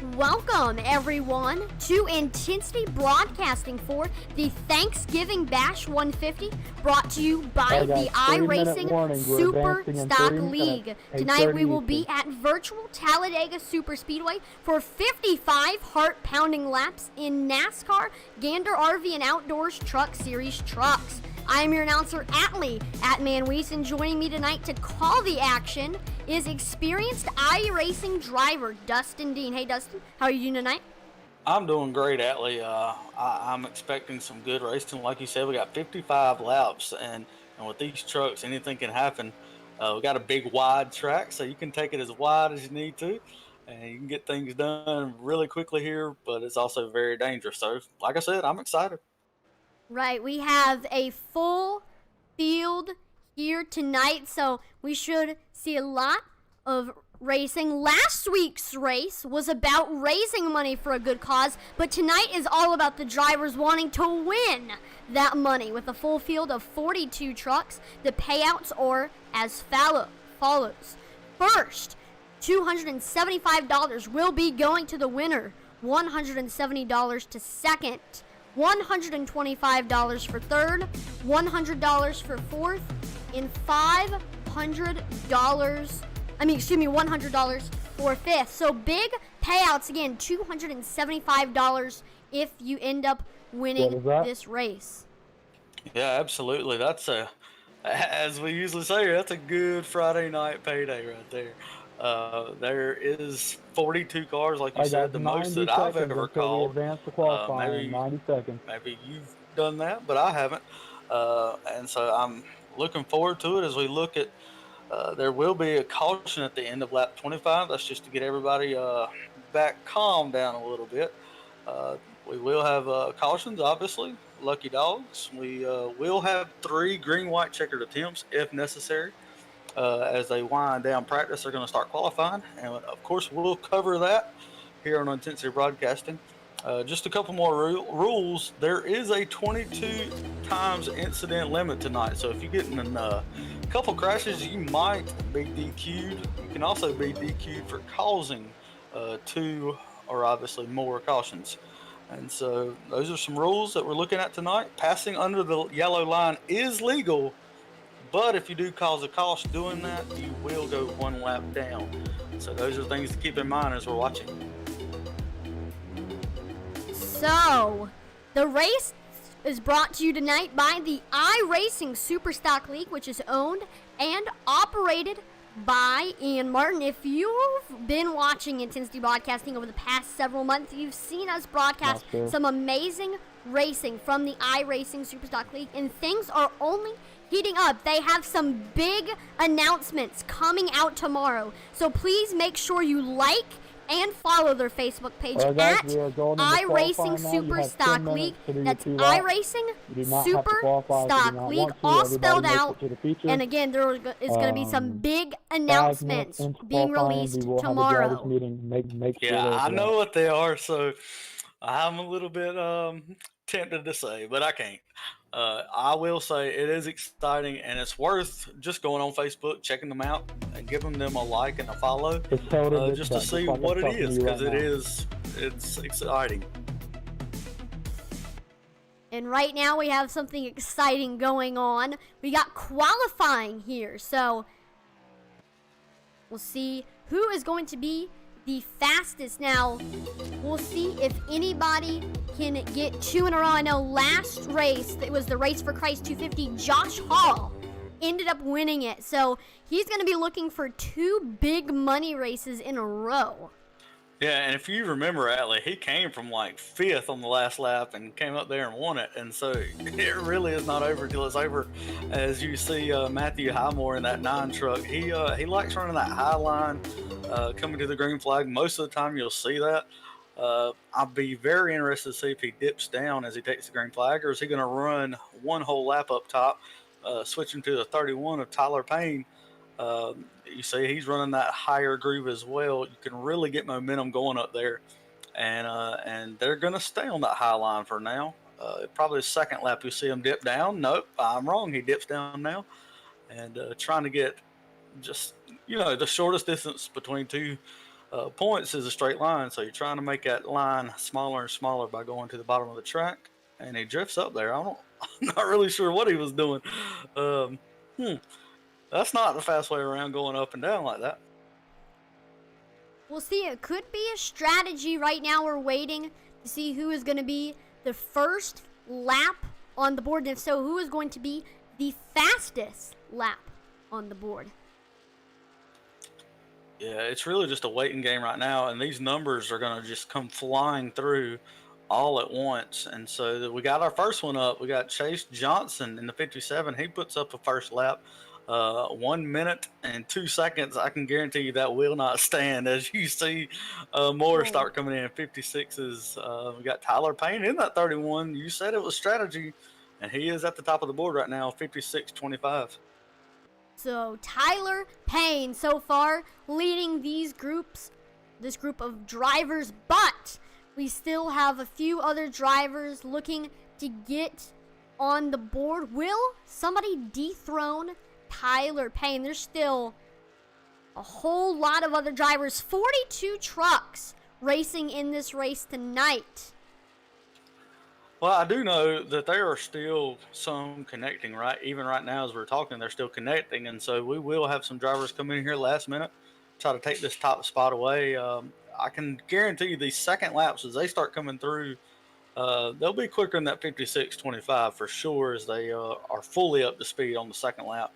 Welcome, everyone, to Intensity Broadcasting for the Thanksgiving Bash 150, brought to you by the iRacing Super Stock League. Tonight we will be at virtual Talladega Superspeedway for 55 heart-pounding laps in NASCAR, Gander RV and Outdoors Truck Series trucks. I am your announcer, Atlee, @ManWees, and joining me tonight to call the action is experienced iRacing driver Dustin Dean. Hey, Dustin, how are you doing tonight? I'm doing great, Atlee. I'm expecting some good racing. Like you said, we got 55 laps, and with these trucks, anything can happen. We got a big wide track, so you can take it as wide as you need to, and you can get things done really quickly here, but it's also very dangerous. So, like I said, I'm excited. Right, we have a full field here tonight, so we should see a lot of racing. Last week's race was about raising money for a good cause, but tonight is all about the drivers wanting to win that money. With a full field of 42 trucks, the payouts are as follows. First, $275 will be going to the winner, $170 to second, $125 for third, $100 for fourth, and $100 for fifth. So big payouts again, $275 if you end up winning this race. Yeah, absolutely. As we usually say, that's a good Friday night payday right there. There is 42 cars, like you said, the most that I've ever called. Maybe 90 seconds. Maybe you've done that, but I haven't. And so I'm looking forward to it as we look at. There will be a caution at the end of lap 25. That's just to get everybody back calm down a little bit. We will have cautions, obviously, lucky dogs. We will have 3 green-white checkered attempts if necessary. As they wind down practice, they're going to start qualifying. And, of course, we'll cover that here on Intensity Broadcasting. Just a couple more rules. There is a 22 times incident limit tonight. So if you get in a couple crashes, you might be DQ'd. You can also be DQ'd for causing 2 or obviously more cautions. And so those are some rules that we're looking at tonight. Passing under the yellow line is legal. But if you do cause a caution doing that, you will go 1 lap down. So those are things to keep in mind as we're watching. So, the race is brought to you tonight by the iRacing Super Stock League, which is owned and operated by Ian Martin. If you've been watching Intensity Broadcasting over the past several months, you've seen us broadcast some amazing racing from the iRacing Super Stock League, and things are only heating up. They have some big announcements coming out tomorrow. So please make sure you like and follow their Facebook page at iRacing Super Stock League. That's iRacing Super Stock League, all spelled out. And again, there is going to be some big announcements being released tomorrow. Yeah, I know what they are, so I'm a little bit tempted to say, but I can't. I will say it is exciting, and it's worth just going on Facebook, checking them out, and giving them a like and a follow, just to see what it is, because it's exciting. And right now we have something exciting going on. We got qualifying here, so we'll see who is going to be the fastest. Now, we'll see if anybody can get 2 in a row. I know last race, it was the Race for Christ 250, Josh Hall ended up winning it. So he's going to be looking for 2 big money races in a row. Yeah, and if you remember, Atlee, he came from like 5th on the last lap and came up there and won it. And so it really is not over until it's over. As you see Matthew Highmore in that 9 truck, he likes running that high line, coming to the green flag. Most of the time you'll see that. I'll be very interested to see if he dips down as he takes the green flag, or is he going to run 1 whole lap up top, switching to the 31 of Tyler Payne. You see he's running that higher groove as well. You can really get momentum going up there, and they're going to stay on that high line for now. Probably the second lap you'll see him dip down. Nope, I'm wrong. He dips down now, and trying to get just the shortest distance between 2 Points is a straight line, so you're trying to make that line smaller and smaller by going to the bottom of the track, and he drifts up there. I'm not really sure what he was doing. Um, hmm, that's not the fast way around going up and down like that. We'll see. It could be a strategy. Right now we're waiting to see who is going to be the first lap on the board, and if so, who is going to be the fastest lap on the board. Yeah, it's really just a waiting game right now, and these numbers are going to just come flying through all at once. And so we got our first one up. We got Chase Johnson in the 57. He puts up a first lap. 1 minute and 2 seconds. I can guarantee you that will not stand as you see more start coming in. 56s. We got Tyler Payne in that 31. You said it was strategy, and he is at the top of the board right now, 56-25. So Tyler Payne so far leading this group of drivers, but we still have a few other drivers looking to get on the board. Will somebody dethrone Tyler Payne? There's still a whole lot of other drivers, 42 trucks racing in this race tonight. Well, I do know that there are still some connecting, right? Even right now as we're talking, they're still connecting. And so we will have some drivers come in here last minute, try to take this top spot away. I can guarantee you these second laps, as they start coming through, they'll be quicker than that 56-25 for sure, as they are fully up to speed on the second lap.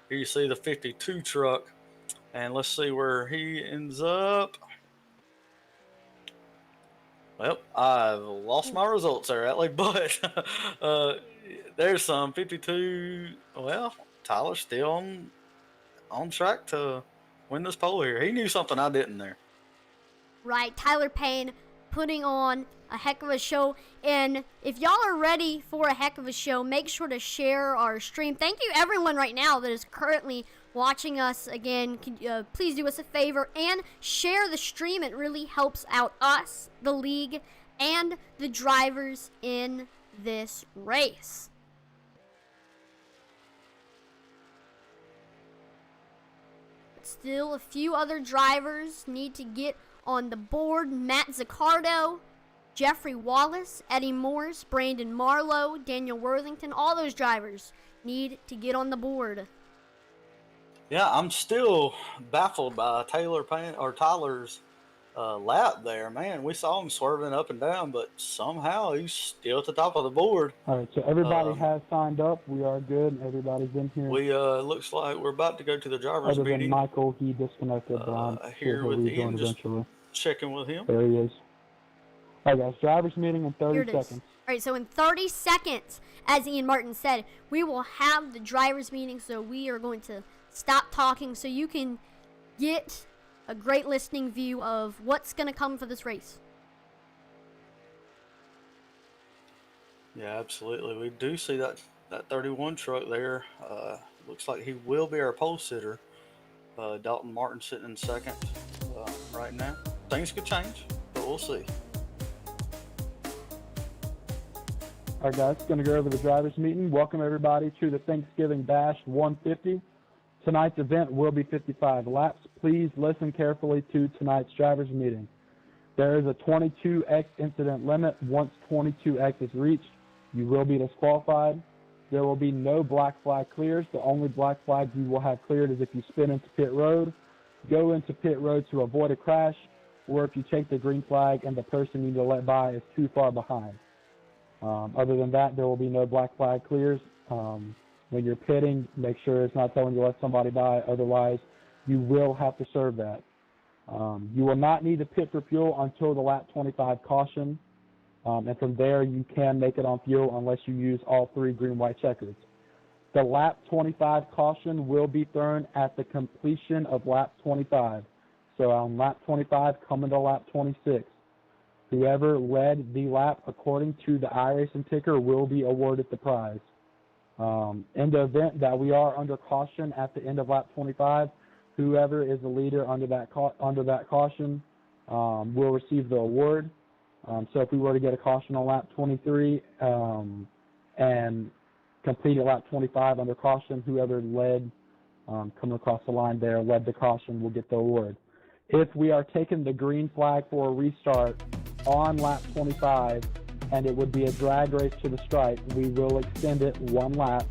Here you see the 52 truck, and let's see where he ends up. Well, I've lost my results there, Atlee, but there's some 52. Well, Tyler's still on track to win this pole here. He knew something I didn't there. Right, Tyler Payne putting on a heck of a show. And if y'all are ready for a heck of a show, make sure to share our stream. Thank you everyone right now that is currently watching us. Again, please do us a favor and share the stream. It really helps out us, the league, and the drivers in this race. Still a few other drivers need to get on the board. Matt Zaccardo, Jeffrey Wallace, Eddie Morse, Brandon Marlowe, Daniel Worthington, all those drivers need to get on the board. Yeah, I'm still baffled by Tyler's lap there. Man, we saw him swerving up and down, but somehow he's still at the top of the board. All right, so everybody has signed up. We are good. Everybody's in here. We looks like we're about to go to the driver's meeting. Other than Michael, he disconnected. Here with Ian, just checking with him. There he is. All right, guys, driver's meeting in 30 seconds. All right, so in 30 seconds, as Ian Martin said, we will have the driver's meeting, so we are going to stop talking so you can get a great listening view of what's going to come for this race. Yeah, absolutely. We do see that 31 truck there. Looks like he will be our pole sitter. Dalton Martin sitting in second right now. Things could change, but we'll see. All right, guys, going to go over the driver's meeting. Welcome, everybody, to the Thanksgiving Bash 150. Tonight's event will be 55 laps. Please listen carefully to tonight's driver's meeting. There is a 22x incident limit. Once 22x is reached, you will be disqualified. There will be no black flag clears. The only black flag you will have cleared is if you spin into pit road, go into pit road to avoid a crash, or if you take the green flag and the person you need to let by is too far behind. Other than that, there will be no black flag clears. When you're pitting, make sure it's not telling you to let somebody by. Otherwise, you will have to serve that. You will not need to pit for fuel until the lap 25 caution. And from there, you can make it on fuel unless you use all three green, white checkers. The lap 25 caution will be thrown at the completion of lap 25. So on lap 25, coming to lap 26. Whoever led the lap according to the iRacing ticker will be awarded the prize. In the event that we are under caution at the end of lap 25, whoever is the leader under that caution will receive the award. So if we were to get a caution on lap 23 and complete lap 25 under caution, whoever led coming across the line there led the caution will get the award. If we are taking the green flag for a restart on lap 25, and it would be a drag race to the stripe, we will extend it one lap,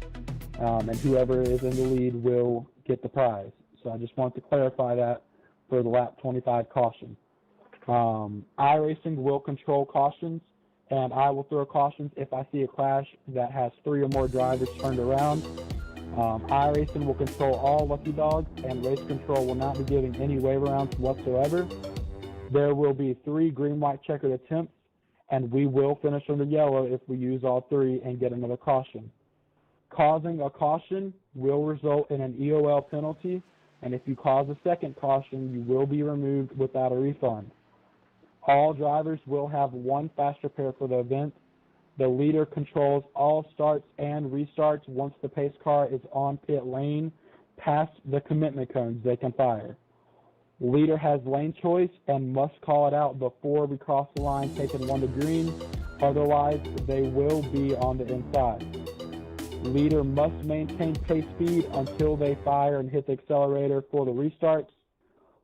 and whoever is in the lead will get the prize. So I just want to clarify that for the lap 25 caution. iRacing will control cautions, and I will throw cautions if I see a crash that has 3 or more drivers turned around. iRacing will control all lucky dogs, and race control will not be giving any waiver rounds whatsoever. There will be 3 green, white, checkered attempts, and we will finish on the yellow if we use all 3 and get another caution. Causing a caution will result in an EOL penalty, and if you cause a second caution, you will be removed without a refund. All drivers will have 1 fast repair for the event. The leader controls all starts and restarts once the pace car is on pit lane past the commitment cones they can fire. Leader has lane choice and must call it out before we cross the line taking 1 to green, otherwise they will be on the inside. Leader must maintain pace speed until they fire and hit the accelerator for the restarts.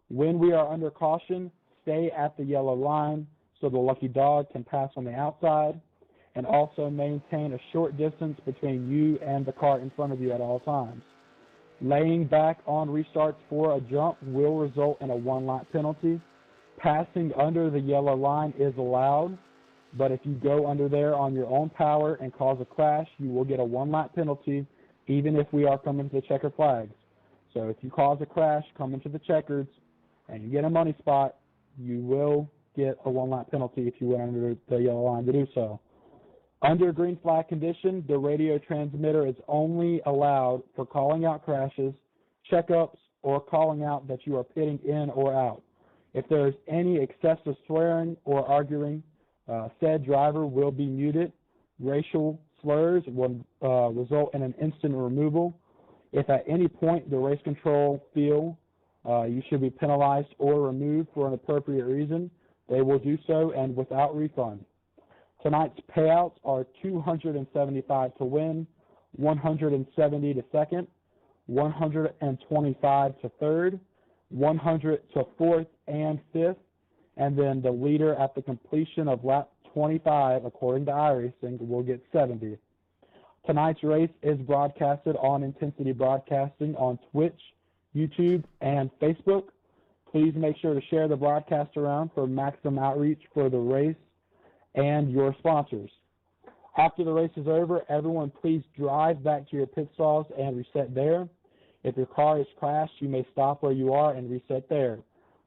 When we are under caution, stay at the yellow line so the lucky dog can pass on the outside, and also maintain a short distance between you and the car in front of you at all times. Laying back on restarts for a jump will result in a 1-lap penalty. Passing under the yellow line is allowed, but if you go under there on your own power and cause a crash, you will get a 1-lap penalty, even if we are coming to the checker flags. So if you cause a crash coming to the checkers and you get a money spot, you will get a 1-lap penalty if you went under the yellow line to do so. Under green flag condition, the radio transmitter is only allowed for calling out crashes, checkups, or calling out that you are pitting in or out. If there is any excessive swearing or arguing, said driver will be muted. Racial slurs will result in an instant removal. If at any point the race control feel you should be penalized or removed for an appropriate reason, they will do so and without refund. Tonight's payouts are $275 to win, $170 to second, $125 to third, $100 to fourth and fifth, and then the leader at the completion of lap 25, according to iRacing, will get $70. Tonight's race is broadcasted on Intensity Broadcasting on Twitch, YouTube, and Facebook. Please make sure to share the broadcast around for maximum outreach for the race and your sponsors. After the race is over, everyone please drive back to your pit stalls and reset there. If your car is crashed, you may stop where you are and reset there.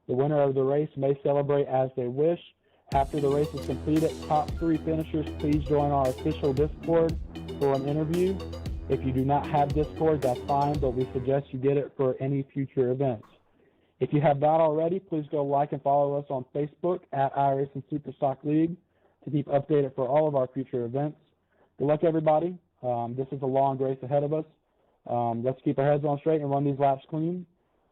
The winner of the race may celebrate as they wish. After the race is completed, top 3 finishers, please join our official Discord for an interview. If you do not have Discord, that's fine, but we suggest you get it for any future events. If you have not already, please go like and follow us on Facebook at iRacing Superstock League to keep updated for all of our future events. Good luck, everybody. This is a long race ahead of us. Let's keep our heads on straight and run these laps clean.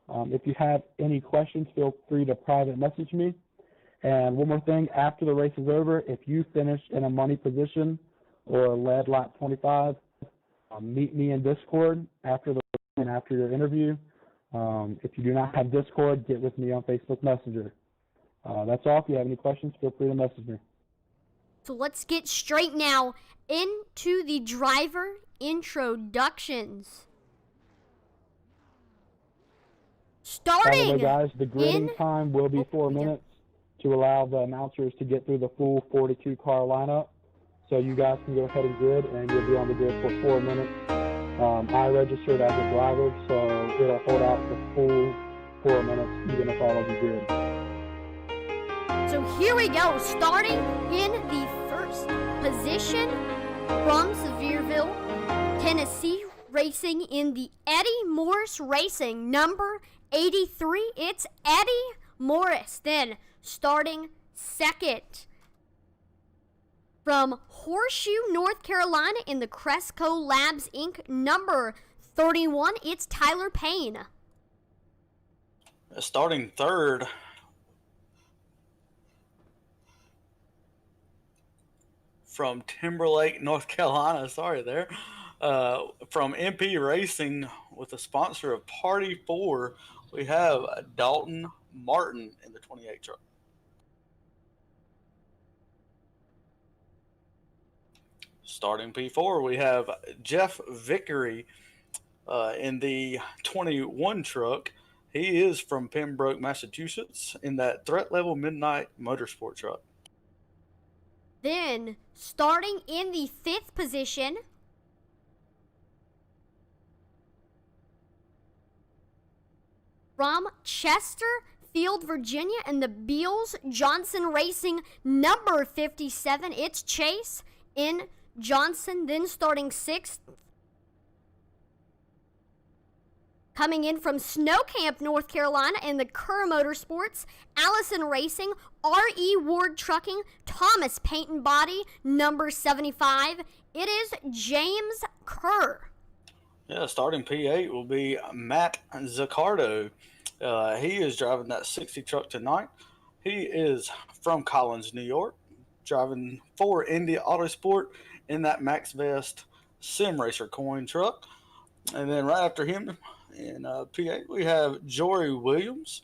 If you have any questions, feel free to private message me. And one more thing, after the race is over, if you finish in a money position or led lap 25, meet me in Discord after the and after your interview. If you do not have Discord, get with me on Facebook Messenger. That's all. If you have any questions, feel free to message me. So let's get straight now into the driver introductions. Starting By the way, guys, the gridding time will be 4 minutes to allow the announcers to get through the full 42-car lineup. So you guys can go ahead and grid, and you'll be on the grid for 4 minutes. I registered as a driver, so it'll hold out the full 4 minutes, even if all of you grid. So here we go, starting in the first position from Sevierville, Tennessee, racing in the Eddie Morris Racing, number 83. It's Eddie Morris. Then starting second from Horseshoe, North Carolina, in the Cresco Labs Inc., number 31. It's Tyler Payne. Starting third from Timberlake, North Carolina. Sorry there. From MP Racing with a sponsor of Party 4, we have Dalton Martin in the 28 truck. Starting P4, we have Jeff Vickery in the 21 truck. He is from Pembroke, Massachusetts, in that threat level midnight motorsport truck. Then, starting in the 5th position, from Chesterfield, Virginia, in the Beals Johnson Racing number 57, it's Chase in Johnson. Then starting 6th, coming in from Snow Camp, North Carolina, in the Kerr Motorsports, Allison Racing, R.E. Ward Trucking, Thomas Paint and Body, number 75. It is James Kerr. Yeah, starting P8 will be Matt Zaccardo. He is driving that 60 truck tonight. He is from Collins, New York, driving for Indy Autosport in that Max Vest Sim Racer coin truck. And then right after him in P8, we have Jory Williams.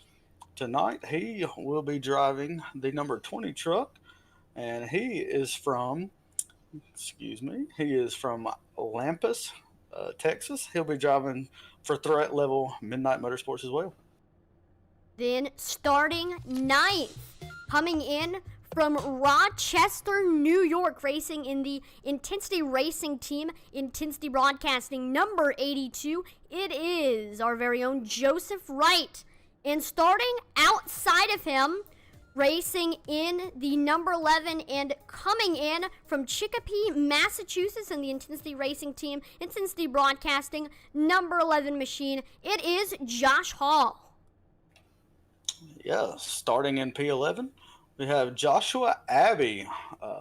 Tonight, he will be driving the number 20 truck, and he is from Lampus, Texas. He'll be driving for Threat Level Midnight Motorsports as well. Then starting 9th, coming in from Rochester, New York, racing in the Intensity Racing Team, Intensity Broadcasting number 82, it is our very own Joseph Wright. And starting outside of him, racing in the number 11 and coming in from Chicopee, Massachusetts, in the Intensity Racing Team, Intensity Broadcasting number 11 machine, it is Josh Hall. Yeah, starting in P11, we have Joshua Abbey.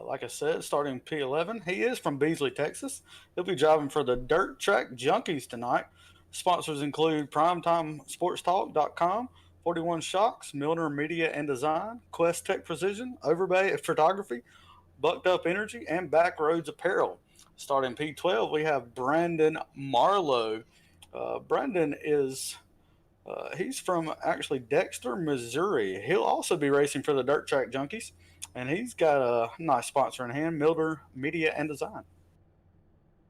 Like I said, starting P11, he is from Beasley, Texas. He'll be driving for the Dirt Track Junkies tonight. Sponsors include PrimetimeSportsTalk.com, 41 Shocks, Milner Media and Design, Quest Tech Precision, Overbay Photography, Bucked Up Energy, and Backroads Apparel. Starting P12, we have Brandon Marlowe. Brandon is he's from actually Dexter, Missouri. He'll also be racing for the Dirt Track Junkies, and he's got a nice sponsor in hand, Milner Media and Design.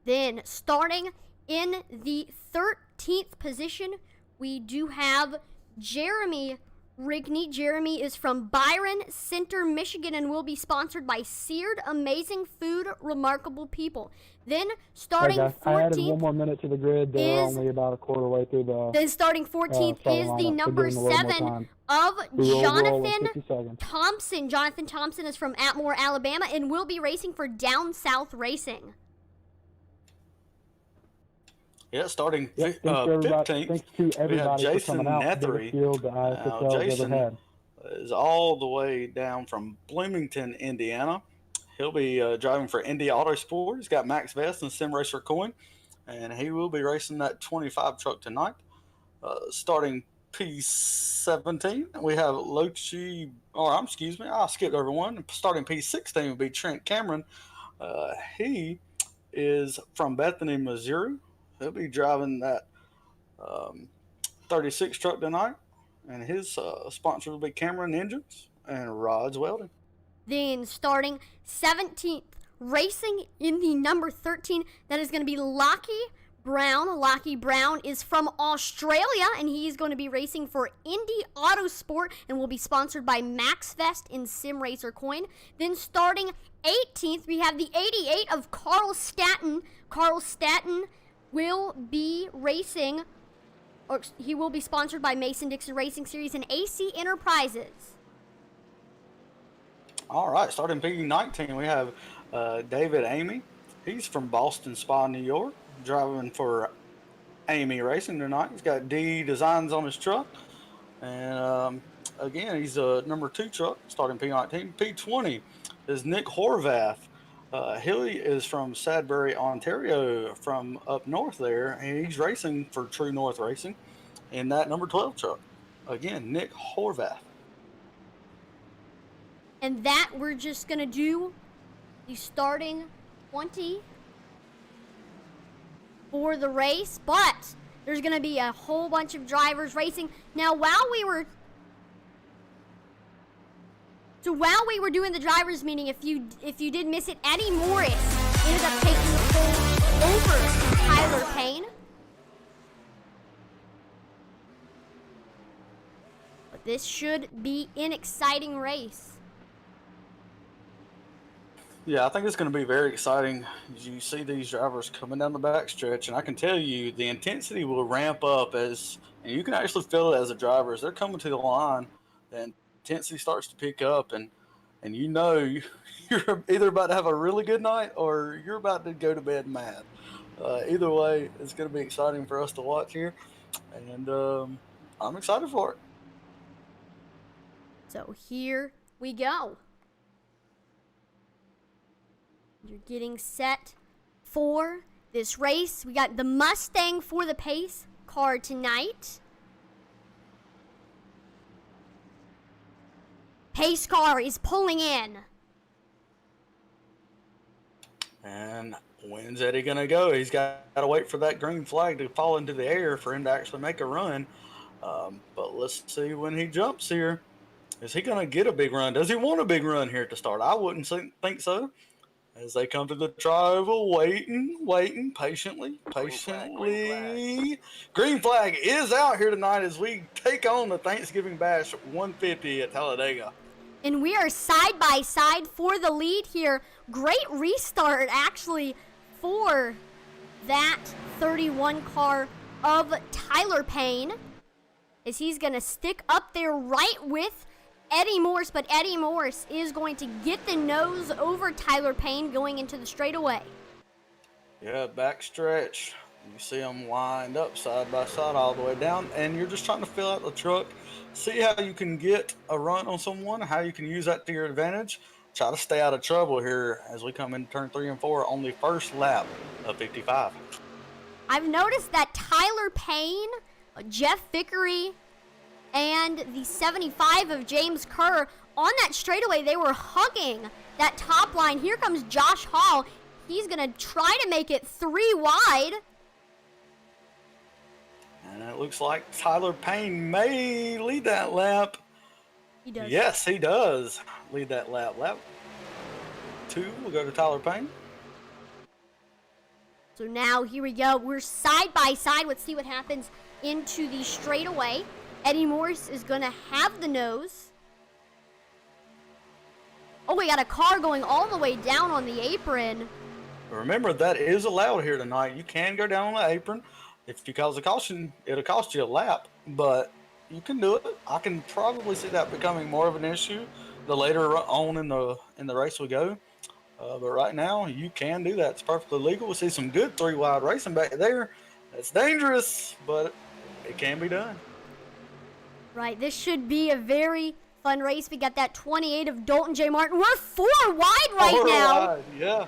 Then starting in the 13th position, we do have Jeremy Rigney. Jeremy is from Byron Center, Michigan, and will be sponsored by Seared Amazing Food, Remarkable People. Then starting 14th, I added one more minute to the grid. They're only about a quarter way through the. Then starting 14th is the number 7 of Jonathan Thompson. Jonathan Thompson is from Atmore, Alabama, and will be racing for Down South Racing. Yeah, starting 15th. Thanks to everybody we have Jason for coming out. Nethery. Field the ISSL Jason ever had. is all the way down from Bloomington, Indiana. He'll be driving for Indy Autosport. He's got Max Vest and Sim Racer coin, and he will be racing that 25 truck tonight. Starting P17, we have I skipped over one. Starting P16 will be Trent Cameron. He is from Bethany, Missouri. He'll be driving that 36 truck tonight, and his sponsor will be Cameron Engines and Rods Welding. Then starting 17th, racing in the number 13, that is going to be Lockie Brown. Lockie Brown is from Australia, and he's going to be racing for Indy Autosport and will be sponsored by MaxVest and Sim Racer Coin. Then starting 18th, we have the 88 of Carl Staton. Carl Staton will be racing, or he will be sponsored by Mason-Dixon Racing Series and AC Enterprises. All right, starting P19, we have David Amy. He's from Boston Spa, New York, driving for Amy Racing tonight. He's got D Designs on his truck. And again, he's a number 2 truck, starting P19. P20 is Nick Horvath. He is from Sudbury, Ontario, from up north there, and he's racing for True North Racing in that number 12 truck. Again, Nick Horvath. And that we're just going to do the starting 20 for the race, but there's going to be a whole bunch of drivers racing. Now, while we were So while we were doing the drivers meeting, if you did miss it, Eddie Morris ended up taking the pole over Tyler Payne. But this should be an exciting race. Yeah, I think it's going to be very exciting as you see these drivers coming down the backstretch, and I can tell you the intensity will ramp up and you can actually feel it as a driver as they're coming to the line. The intensity starts to pick up, and you know you're either about to have a really good night or you're about to go to bed mad. Either way, it's going to be exciting for us to watch here, and I'm excited for it. So here we go. You're getting set for this race. We got the Mustang for the pace car tonight. Pace car is pulling in. And when's Eddie going to go? He's got to wait for that green flag to fall into the air for him to actually make a run. But let's see when he jumps here. Is he going to get a big run? Does he want a big run here at the start? I wouldn't think so. As they come to the tri-oval, waiting patiently. Green flag is out here tonight as we take on the Thanksgiving Bash 150 at Talladega. And we are side by side for the lead here. Great restart, actually, for that 31 car of Tyler Payne, as he's going to stick up there right with Eddie Morris, but Eddie Morris is going to get the nose over Tyler Payne going into the straightaway. Yeah, backstretch. You see them lined up side by side all the way down, and you're just trying to fill out the truck, see how you can get a run on someone, how you can use that to your advantage. Try to stay out of trouble here as we come into turn 3 and 4 on the first lap of 55. I've noticed that Tyler Payne, Jeff Vickery, and the 75 of James Kerr on that straightaway, they were hugging that top line. Here comes Josh Hall. He's going to try to make it 3 wide. And it looks like Tyler Payne may lead that lap. He does. Yes, he does lead that lap. Lap 2 will go to Tyler Payne. So now here we go. We're side by side. Let's see what happens into the straightaway. Eddie Morris is going to have the nose. Oh, we got a car going all the way down on the apron. Remember, that is allowed here tonight. You can go down on the apron. If you cause a caution, it'll cost you a lap, but you can do it. I can probably see that becoming more of an issue the later on in the race we go. But right now, you can do that. It's perfectly legal. We see some good 3 wide racing back there. That's dangerous, but it can be done. Right, this should be a very fun race. We got that 28 of Dalton J. Martin. We're 4 wide right now. Wide, yeah.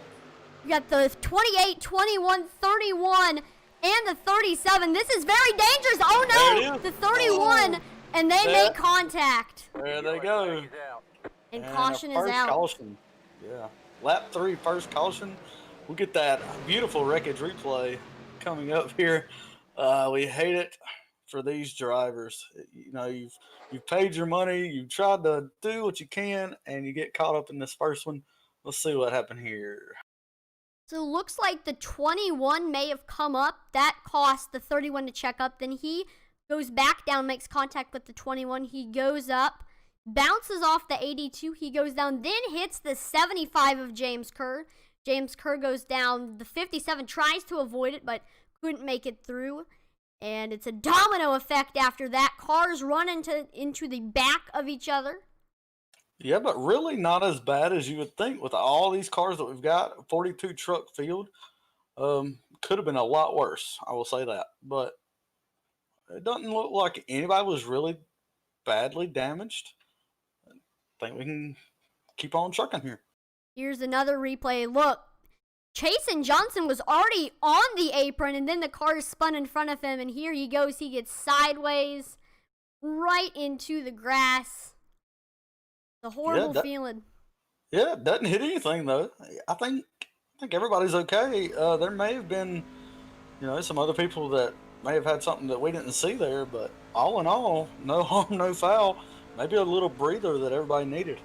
We got the 28, 21, 31, and the 37. This is very dangerous. Oh no, the 31, and they make contact. There they go. And caution is out. Caution. Yeah. Lap 3, first caution. We'll get that beautiful wreckage replay coming up here. We hate it for these drivers. You know, you've paid your money, you've tried to do what you can, and you get caught up in this first one. Let's see what happened here. So it looks like the 21 may have come up. That cost the 31 to check up. Then he goes back down, makes contact with the 21. He goes up, bounces off the 82. He goes down, then hits the 75 of James Kerr. James Kerr goes down. The 57 tries to avoid it, but couldn't make it through. And it's a domino effect after that. Cars run into the back of each other. Yeah, but really not as bad as you would think with all these cars that we've got. 42 truck field. Could have been a lot worse, I will say that. But it doesn't look like anybody was really badly damaged. I think we can keep on trucking here. Here's another replay. Look, Chasen Johnson was already on the apron, and then the car spun in front of him, and here he goes. He gets sideways right into the grass. The horrible feeling. Yeah, it doesn't hit anything, though. I think everybody's okay. There may have been, some other people that may have had something that we didn't see there, but all in all, no harm, no foul. Maybe a little breather that everybody needed.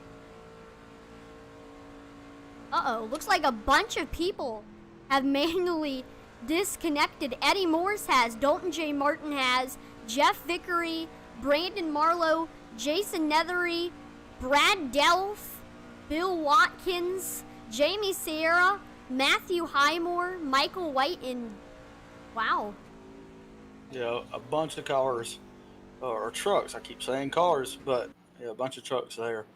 Uh-oh, looks like a bunch of people have manually disconnected. Eddie Morris has, Dalton J. Martin has, Jeff Vickery, Brandon Marlowe, Jason Nethery, Brad Delph, Bill Watkins, Jamie Sierra, Matthew Highmore, Michael White, and wow. Yeah, a bunch of cars, or trucks. I keep saying cars, but yeah, a bunch of trucks there.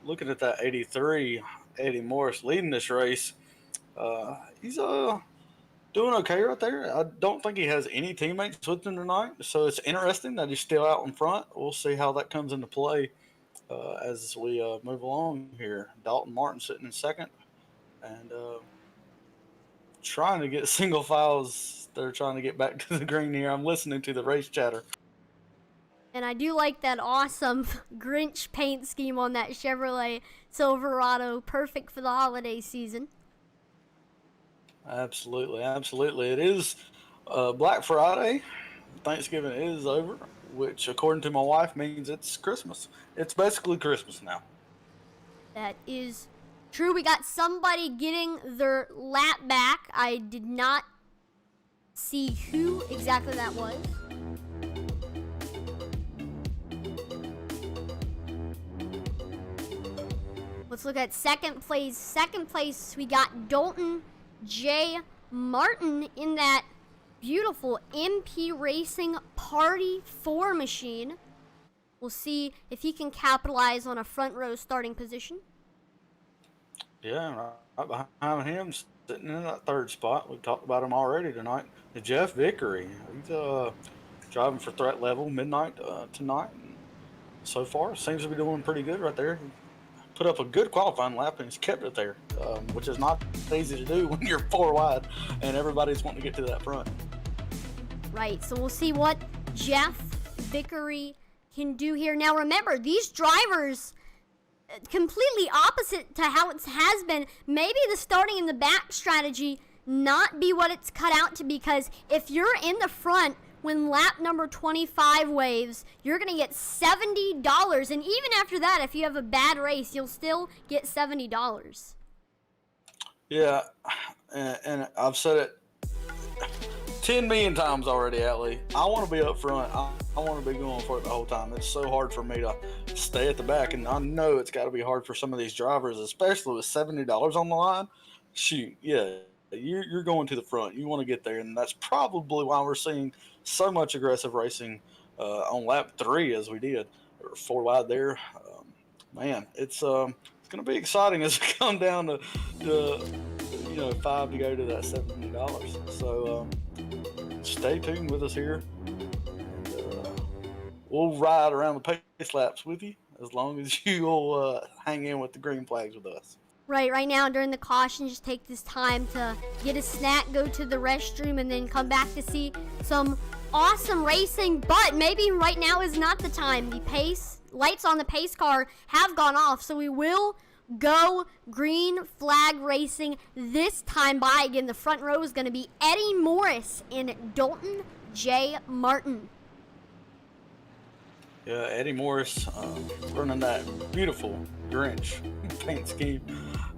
Looking at that 83, Eddie Morris leading this race. He's doing okay right there. I don't think he has any teammates with him tonight, so it's interesting that he's still out in front. We'll see how that comes into play as we move along here. Dalton Martin sitting in second, and trying to get single files. They're trying to get back to the green here. I'm listening to the race chatter. And I do like that awesome Grinch paint scheme on that Chevrolet Silverado. Perfect for the holiday season. Absolutely, absolutely. It is Black Friday. Thanksgiving is over, which, according to my wife, means it's Christmas. It's basically Christmas now. That is true. We got somebody getting their lap back. I did not see who exactly that was. Let's look at second place. Second place, we got Dalton J. Martin in that beautiful MP Racing Party 4 machine. We'll see if he can capitalize on a front row starting position. Yeah, right behind him, sitting in that third spot. We talked about him already tonight. Jeff Vickery. He's driving for threat level midnight tonight. And so far, seems to be doing pretty good right there. Put up a good qualifying lap and he's kept it there, which is not easy to do when you're 4 wide and everybody's wanting to get to that front. Right, so we'll see what Jeff Vickery can do here. Now remember, these drivers, completely opposite to how it has been. Maybe the starting in the back strategy not be what it's cut out to be, because if you're in the front when lap number 25 waves, you're going to get $70. And even after that, if you have a bad race, you'll still get $70. Yeah, and I've said it 10 million times already, Atlee. I want to be up front. I want to be going for it the whole time. It's so hard for me to stay at the back, and I know it's got to be hard for some of these drivers, especially with $70 on the line. Shoot, yeah, you're going to the front. You want to get there, and that's probably why we're seeing so much aggressive racing on lap 3 as we did. 4 wide there. Man, it's going to be exciting as we come down to 5 to go to that $70. So stay tuned with us here. And, we'll ride around the pace laps with you as long as you'll hang in with the green flags with us. Right now during the caution, just take this time to get a snack, go to the restroom, and then come back to see some awesome racing. But maybe right now is not the time. The pace lights on the pace car have gone off, so we will go green flag racing this time by. Again, the front row is going to be Eddie Morris and Dalton J. Martin. Yeah, Eddie Morris running that beautiful Grinch paint scheme.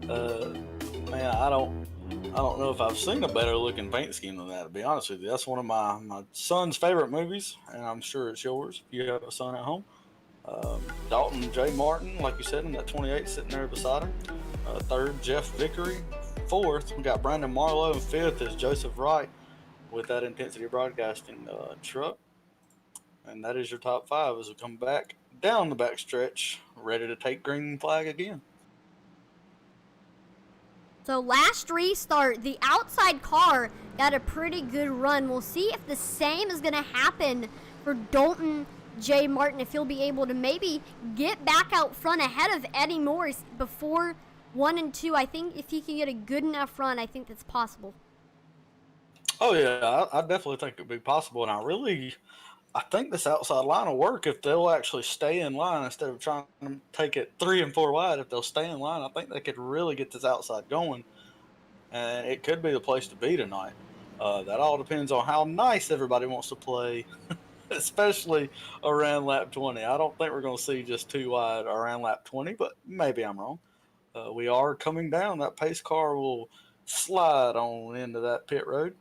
Man, I don't know if I've seen a better looking paint scheme than that, to be honest with you. That's one of my son's favorite movies, and I'm sure it's yours if you have a son at home. Dalton J. Martin, like you said, in that 28 sitting there beside him. Third, Jeff Vickery. Fourth, we got Brandon Marlowe. And fifth is Joseph Wright with that Intensity Broadcasting truck. And that is your top 5 as we come back down the back stretch, ready to take green flag again. So last restart, the outside car got a pretty good run. We'll see if the same is going to happen for Dalton J. Martin, if he'll be able to maybe get back out front ahead of Eddie Morris before 1 and 2. I think if he can get a good enough run, I think that's possible. Oh, yeah, I definitely think it would be possible. And I think this outside line will work if they'll actually stay in line instead of trying to take it 3 and 4 wide. If they'll stay in line, I think they could really get this outside going. And it could be the place to be tonight. That all depends on how nice everybody wants to play, especially around lap 20. I don't think we're going to see just 2 wide around lap 20, but maybe I'm wrong. We are coming down. That pace car will slide on into that pit road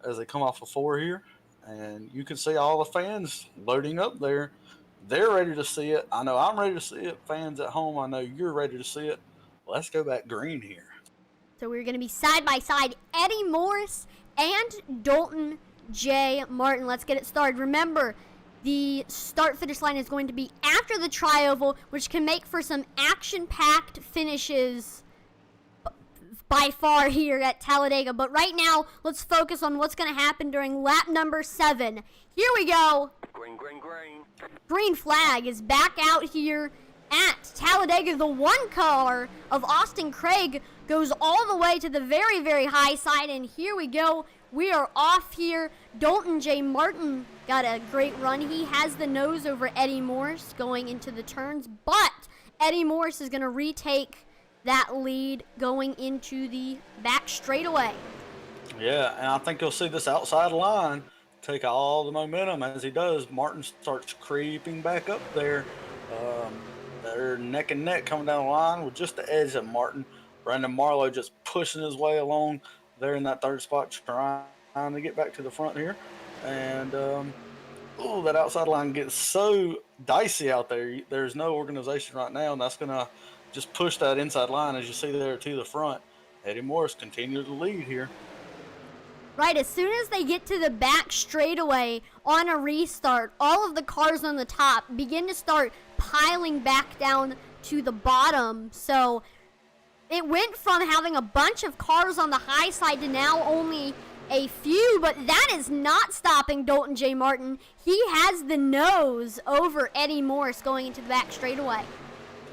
as they come off of 4 here. And you can see all the fans loading up there. They're ready to see it. I know I'm ready to see it. Fans at home, I know you're ready to see it. Let's go back green here. So we're going to be side by side, Eddie Morris and Dalton J. Martin. Let's get it started. Remember, the start-finish line is going to be after the tri-oval, which can make for some action-packed finishes by far here at Talladega. But right now, let's focus on what's going to happen during lap number 7. Here we go. Green, green, green. Green flag is back out here at Talladega. The one car of Austin Craig goes all the way to the very, very high side. And here we go. We are off here. Dalton J. Martin got a great run. He has the nose over Eddie Morris going into the turns. But Eddie Morris is going to retake that lead going into the back straightaway. Yeah, and I think you'll see this outside line take all the momentum. As he does, Martin starts creeping back up there. They're neck and neck coming down the line with just the edge of Martin. Brandon Marlowe just pushing his way along there in that third spot, trying to get back to the front here. And, that outside line gets so dicey out there. There's no organization right now, and that's going to just push that inside line, as you see there, to the front. Eddie Morris continues to lead here. Right, as soon as they get to the back straightaway on a restart, all of the cars on the top begin to start piling back down to the bottom. So it went from having a bunch of cars on the high side to now only a few, but that is not stopping Dalton J. Martin. He has the nose over Eddie Morris going into the back straightaway.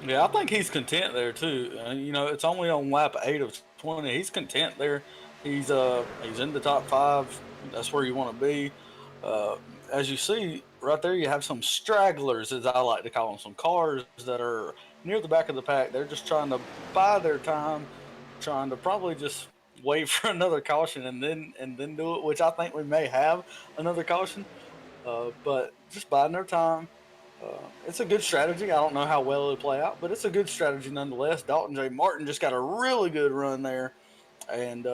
Yeah, I think he's content there too. It's only on lap 8 of 20. He's content there. He's in the top 5. That's where you want to be. As you see right there, you have some stragglers, as I like to call them, some cars that are near the back of the pack. They're just trying to buy their time, trying to probably just wait for another caution and then do it, which I think we may have another caution. But just biding their time. It's a good strategy. I don't know how well it'll play out, but it's a good strategy nonetheless. Dalton J. Martin just got a really good run there, and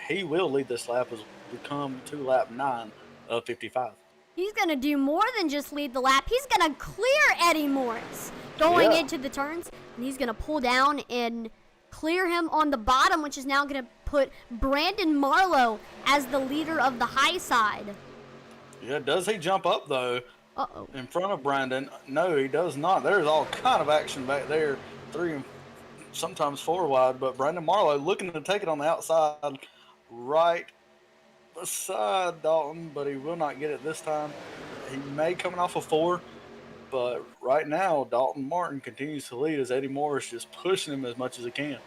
he will lead this lap as we come to lap 9 of 55. He's going to do more than just lead the lap. He's going to clear Eddie Morris going into the turns, and he's going to pull down and clear him on the bottom, which is now going to put Brandon Marlowe as the leader of the high side. Yeah, does he jump up, though? Uh-oh. In front of Brandon? No, he does not. There's all kind of action back there, 3 and sometimes 4 wide, but Brandon Marlowe looking to take it on the outside right beside Dalton, but he will not get it this time. He may coming off of 4, but right now Dalton Martin continues to lead as Eddie Morris just pushing him as much as he can.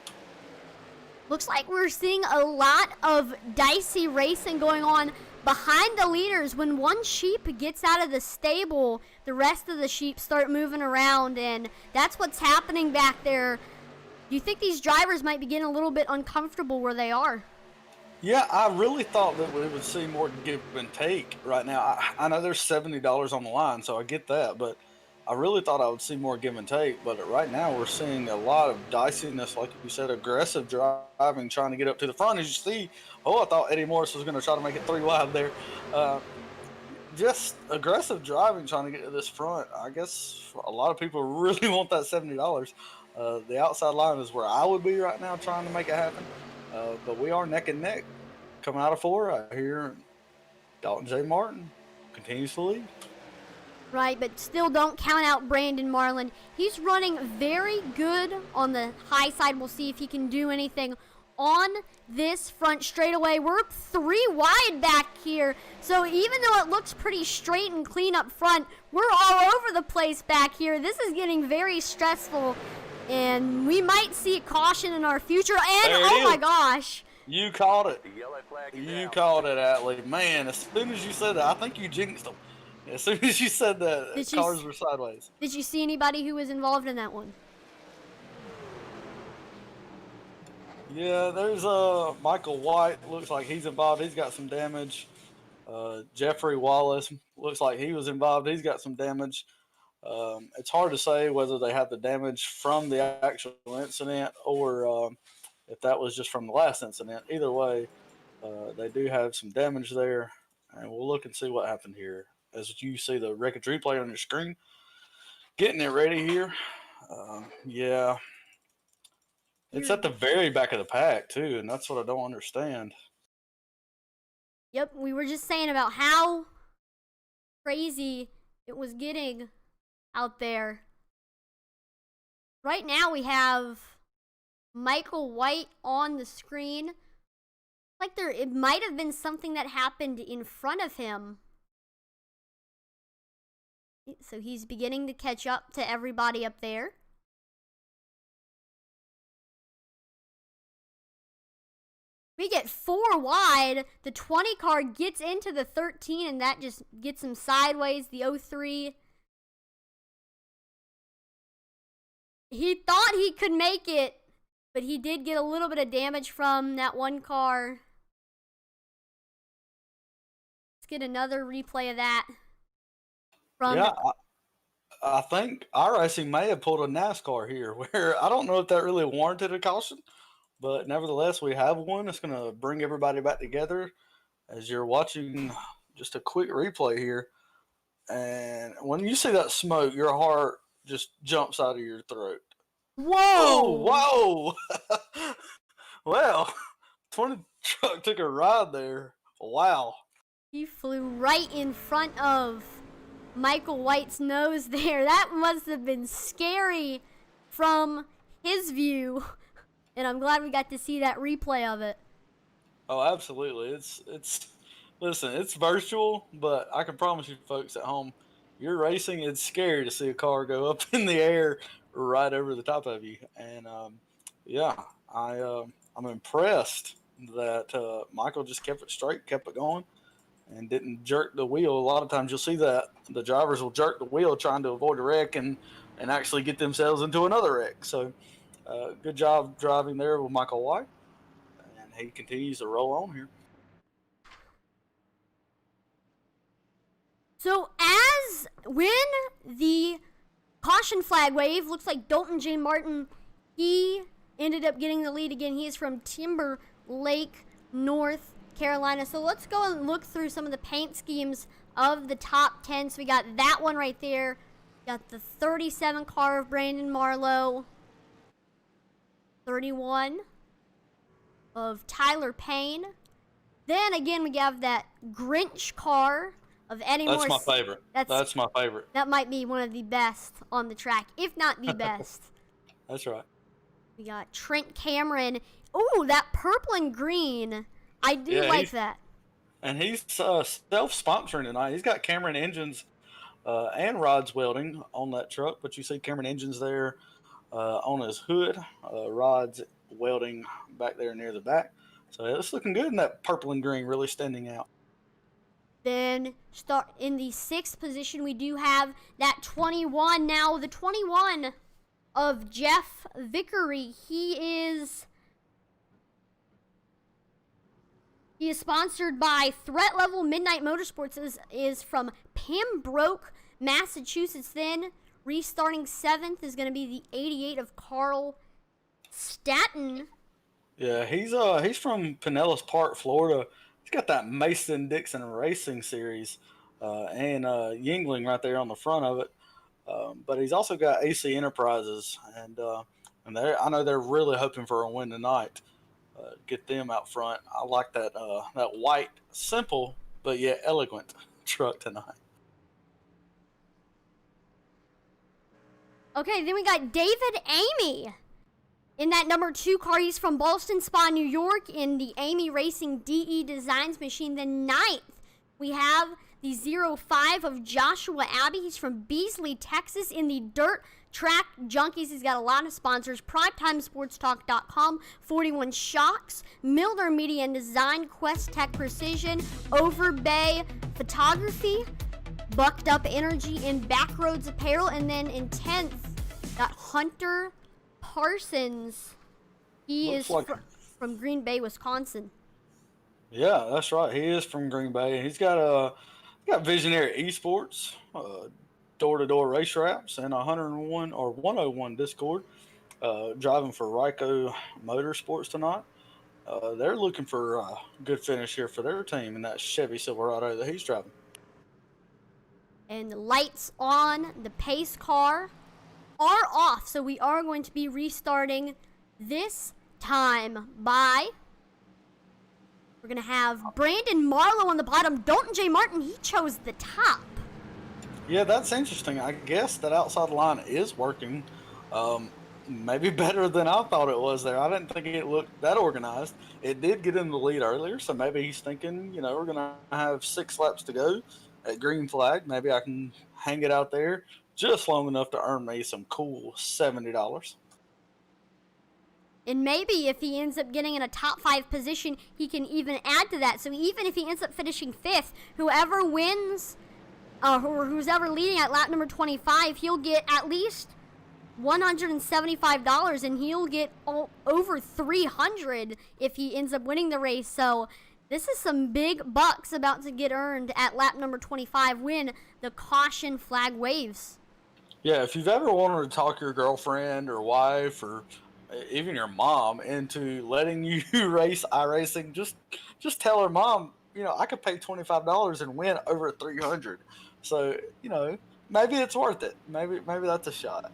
Looks like we're seeing a lot of dicey racing going on behind the leaders. When one sheep gets out of the stable, the rest of the sheep start moving around, and that's what's happening back there. Do you think these drivers might be getting a little bit uncomfortable where they are? Yeah, I really thought that we would see more give and take right now. I know there's $70 on the line, so I get that, but I really thought I would see more give and take. But right now we're seeing a lot of diciness, like you said, aggressive driving, trying to get up to the front. As you see, I thought Eddie Morris was going to try to make it 3 wide there. Just aggressive driving, trying to get to this front. I guess a lot of people really want that $70. The outside line is where I would be right now trying to make it happen. But we are neck and neck coming out of 4 out here. Dalton J. Martin continues to lead. Right, but still don't count out Brandon Marlin. He's running very good on the high side. We'll see if he can do anything on this front straightaway. We're 3 wide back here, so even though it looks pretty straight and clean up front, we're all over the place back here. This is getting very stressful, and we might see a caution in our future. And oh my gosh, you called it. The yellow flag is You out. called it, Atlee. Man, as soon as you said that, I think you jinxed them. As soon as you said that, cars were sideways. Did you see anybody who was involved in that one? Yeah, there's Michael White. Looks like he's involved. He's got some damage. Jeffrey Wallace looks like he was involved. He's got some damage. It's hard to say whether they have the damage from the actual incident or if that was just from the last incident. Either way, they do have some damage there, and we'll look and see what happened here. As you see the wreckage replay on your screen, getting it ready here. Yeah, it's at the very back of the pack too, and that's what I don't understand. Yep, we were just saying about how crazy it was getting out there. Right now we have Michael White on the screen. Like it might have been something that happened in front of him. So he's beginning to catch up to everybody up there. We get 4 wide. The 20 car gets into the 13, and that just gets him sideways. The 03. He thought he could make it, but he did get a little bit of damage from that one car. Let's get another replay of that. I think iRacing may have pulled a NASCAR here, where I don't know if that really warranted a caution. But nevertheless, we have one. It's going to bring everybody back together as you're watching just a quick replay here. And when you see that smoke, your heart just jumps out of your throat. Whoa! Whoa! Well, 20 truck took a ride there. Wow. He flew right in front of Michael White's nose there. That must have been scary from his view. And I'm glad we got to see that replay of it. Oh, absolutely. Listen, it's virtual, but I can promise you folks at home, you're racing, it's scary to see a car go up in the air right over the top of you. And I'm impressed that Michael just kept it straight, kept it going, and didn't jerk the wheel. A lot of times you'll see that the drivers will jerk the wheel trying to avoid a wreck and actually get themselves into another wreck. So good job driving there with Michael White, and he continues to roll on here. So when the caution flag wave, looks like Dalton J. Martin, he ended up getting the lead again. He is from Timber Lake, North Carolina. So let's go and look through some of the paint schemes of the top 10. So we got that one right there. Got the 37 car of Brandon Marlowe. 31 of Tyler Payne. Then again, we have that Grinch car of Eddie Morris. That's my favorite. That's my favorite. That might be one of the best on the track, if not the best. That's right. We got Trent Cameron. Ooh, that purple and green. I do like that. And he's self-sponsoring tonight. He's got Cameron Engines and Rod's Welding on that truck, but you see Cameron Engines there on his hood. Rod's Welding back there near the back. So it's looking good in that purple and green, really standing out. Then start in the 6th position, we do have that 21. Now the 21 of Jeff Vickery. He is sponsored by Threat Level Midnight Motorsports. Is from Pembroke, Massachusetts. Then restarting 7th is going to be the 88 of Carl Staton. Yeah, he's from Pinellas Park, Florida. He's got that Mason-Dixon Racing Series and Yingling right there on the front of it. But he's also got AC Enterprises, and I know they're really hoping for a win tonight. Get them out front. I like that white, simple but yet elegant truck tonight. Okay, then we got David Amy in that number 2 car. He's from Ballston Spa, New York, in the Amy Racing DE Designs machine. Then 9th, we have the 05 of Joshua Abbey. He's from Beasley, Texas, in the Dirt Track Junkies. He's got a lot of sponsors: PrimetimeSportsTalk.com, 41 Shocks, Milner Media and Design, Quest Tech Precision, Overbay Photography, Bucked Up Energy, and Backroads Apparel. And then in 10th, got Hunter Parsons. He is from Green Bay, Wisconsin. Yeah, that's right. He is from Green Bay. He's got Visionary Esports, door-to-door race wraps and 101 or 101 Discord, driving for Ryko Motorsports tonight. They're looking for a good finish here for their team in that Chevy Silverado that he's driving. And the lights on, the pace car are off, so we are going to be restarting this time by... We're going to have Brandon Marlowe on the bottom. Dalton J. Martin, he chose the top. Yeah, that's interesting. I guess that outside line is working. Maybe better than I thought it was there. I didn't think it looked that organized. It did get in the lead earlier, so maybe he's thinking, we're going to have 6 laps to go at green flag. Maybe I can hang it out there just long enough to earn me some cool $70. And maybe if he ends up getting in a top 5 position, he can even add to that. So even if he ends up finishing 5th, whoever wins, or who's ever leading at lap number 25, he'll get at least $175, and he'll get over $300 if he ends up winning the race. So this is some big bucks about to get earned at lap number 25 when the caution flag waves. Yeah, if you've ever wanted to talk your girlfriend or wife or even your mom into letting you race iRacing, just tell her, Mom, I could pay $25 and win over $300. So, maybe it's worth it. Maybe that's a shot.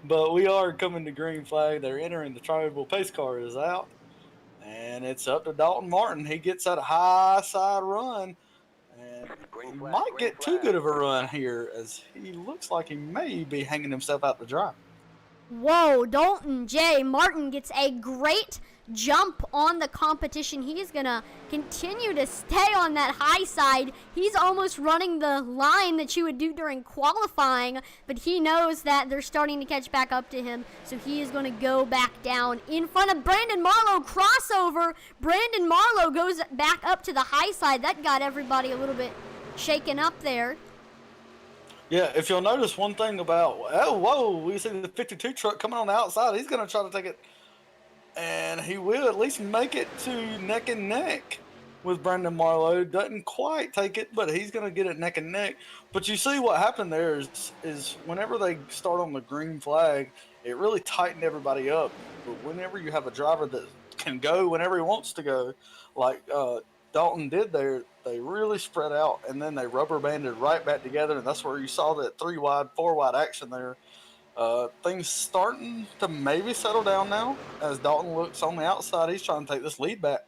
But we are coming to green flag. They're entering the tribal pace car is out. And it's up to Dalton Martin. He gets that high side run. And he might get too good of a run here, as he looks like he may be hanging himself out to dry. Whoa, Dalton J. Martin gets a great jump on the competition. He's going to continue to stay on that high side. He's almost running the line that you would do during qualifying, but he knows that they're starting to catch back up to him, so he is going to go back down in front of Brandon Marlowe. Crossover. Brandon Marlowe goes back up to the high side. That got everybody a little bit shaken up there. Yeah, if you'll notice one thing about, we see the 52 truck coming on the outside. He's going to try to take it, and he will at least make it to neck and neck with Brandon Marlowe. Doesn't quite take it, but he's going to get it neck and neck. But you see what happened there is whenever they start on the green flag, it really tightened everybody up. But whenever you have a driver that can go whenever he wants to go, like Dalton did there, they really spread out, and then they rubber banded right back together, and that's where you saw that 3-wide, 4-wide action there. Things starting to maybe settle down now as Dalton looks on the outside. He's trying to take this lead back.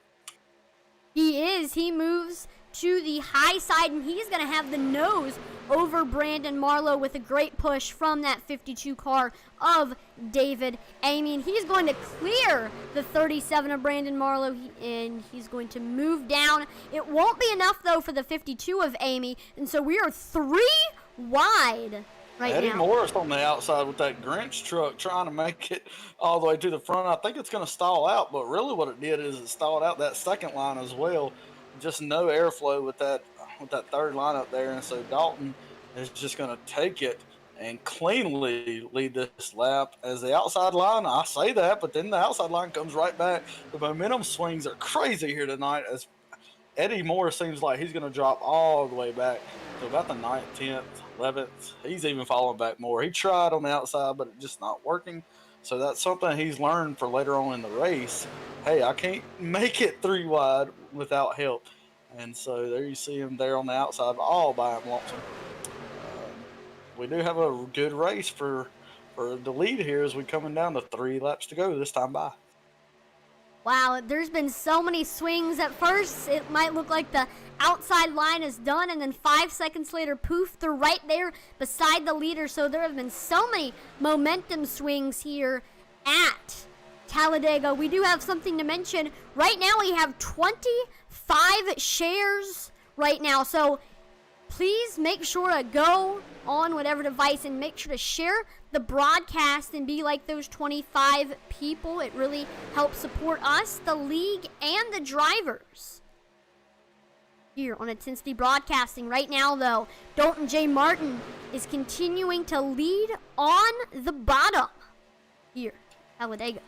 He is. He moves to the high side, and he's going to have the nose over Brandon Marlowe with a great push from that 52 car of David Amy. And he's going to clear the 37 of Brandon Marlowe, and he's going to move down. It won't be enough, though, for the 52 of Amy, and so we are 3 wide right Eddie now. Morris on the outside with that Grinch truck trying to make it all the way to the front. I think it's going to stall out, but really what it did is it stalled out that second line as well. Just no airflow with that third line up there, and so Dalton is just going to take it and cleanly lead this lap as the outside line. I say that, but then the outside line comes right back. The momentum swings are crazy here tonight as Eddie Morris seems like he's going to drop all the way back to about the 9th, 10th, 11th. He's even falling back more. He tried on the outside, but it's just not working. So that's something he's learned for later on in the race. Hey, I can't make it 3 wide without help. And so there you see him there on the outside all by him lonesome. We do have a good race for the lead here as we're coming down to 3 laps to go this time by. Wow, there's been so many swings. At first, it might look like the outside line is done, and then 5 seconds later, poof, they're right there beside the leader. So there have been so many momentum swings here at Talladega. We do have something to mention. Right now, we have 25 shares right now. So please make sure to go on whatever device and make sure to share the broadcast and be like those 25 people. It really helps support us, the league, and the drivers here on Intensity Broadcasting. Right now, though, Dalton J. Martin is continuing to lead on the bottom here at Talladega.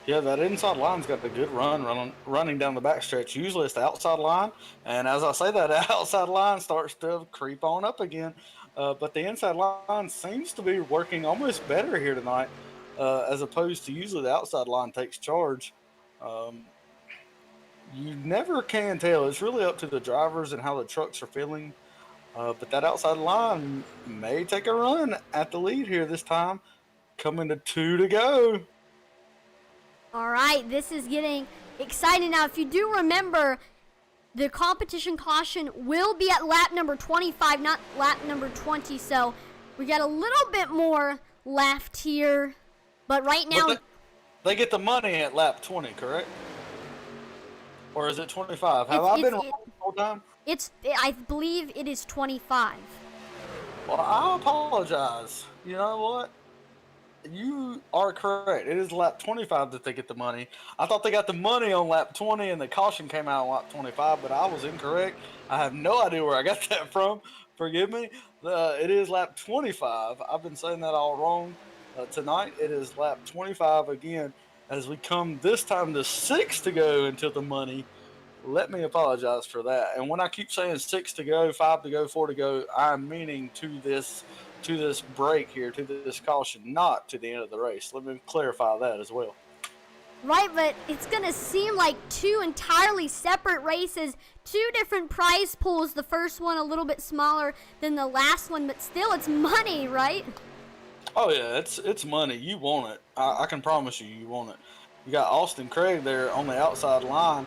Yeah, that inside line's got the good running down the backstretch. Usually it's the outside line, and as I say that, outside line starts to creep on up again. But the inside line seems to be working almost better here tonight, as opposed to usually the outside line takes charge. Um, you never can tell. It's really up to the drivers and how the trucks are feeling. But that outside line may take a run at the lead here this time, coming to 2 to go. All right, this is getting exciting. Now, if you do remember, the competition caution will be at lap number 25, not lap number 20. So we got a little bit more left here. But right now, they get the money at lap 20, correct? Or is it 25? Have I been wrong the whole time? I believe it is 25. Well, I apologize. You know what? You are correct. It is lap 25 that they get the money. I thought they got the money on lap 20 and the caution came out on lap 25, but I was incorrect. I have no idea where I got that from. Forgive me. It is lap 25. I've been saying that all wrong. Tonight it is lap 25 again as we come this time to 6 to go until the money. Let me apologize for that. And when I keep saying 6 to go, 5 to go, 4 to go, I'm meaning to this break here, to this caution, not to the end of the race. Let me clarify that as well. Right, but it's going to seem like two entirely separate races, two different prize pools. The first one a little bit smaller than the last one, but still it's money, right? Oh, yeah, it's money. You want it. I can promise you want it. You got Austin Craig there on the outside line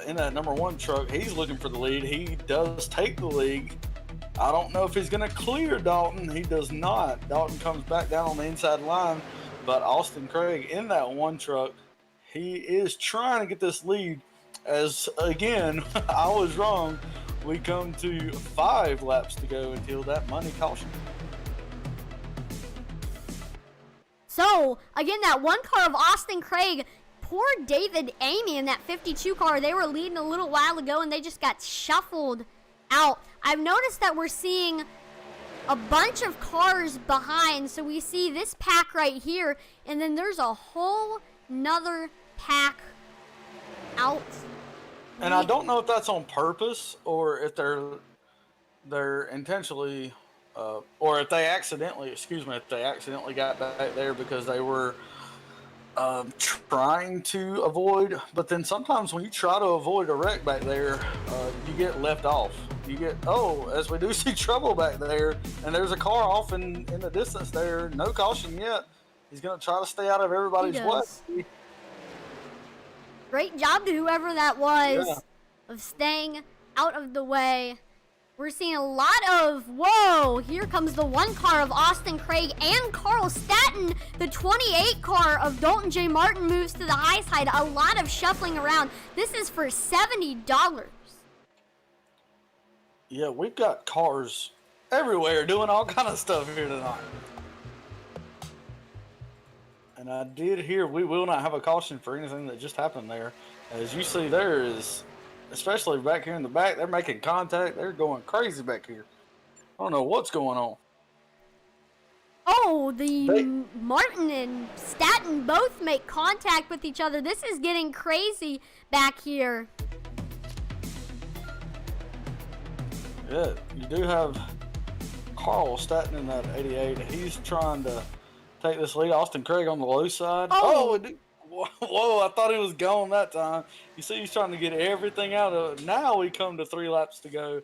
in that number 1 truck. He's looking for the lead. He does take the lead. I don't know if he's going to clear Dalton. He does not. Dalton comes back down on the inside line, but Austin Craig in that 1 truck, he is trying to get this lead as, again, I was wrong. We come to 5 laps to go until that money caution. So, again, that 1 car of Austin Craig, poor David Amy in that 52 car, they were leading a little while ago and they just got shuffled out. I've noticed that we're seeing a bunch of cars behind. So we see this pack right here, and then there's a whole nother pack out. And I don't know if that's on purpose or if they're intentionally, or if they accidentally got back there because they were trying to avoid. But then sometimes when you try to avoid a wreck back there, you get left off. You get, as we do see trouble back there, and there's a car off in the distance there. No caution yet. He's going to try to stay out of everybody's way. Great job to whoever that was of staying out of the way. We're seeing a lot of, here comes the 1 car of Austin Craig and Carl Staton. The 28 car of Dalton J. Martin moves to the high side. A lot of shuffling around. This is for $70. Yeah, we've got cars everywhere doing all kind of stuff here tonight. And I did hear we will not have a caution for anything that just happened there. As you see, there is, especially back here in the back, they're making contact. They're going crazy back here. I don't know what's going on. Martin and Staton both make contact with each other. This is getting crazy back here. Yeah, you do have Carl Staton in that 88. He's trying to take this lead. Austin Craig on the low side. Whoa, I thought he was gone that time. You see, he's trying to get everything out of it. Now we come to 3 laps to go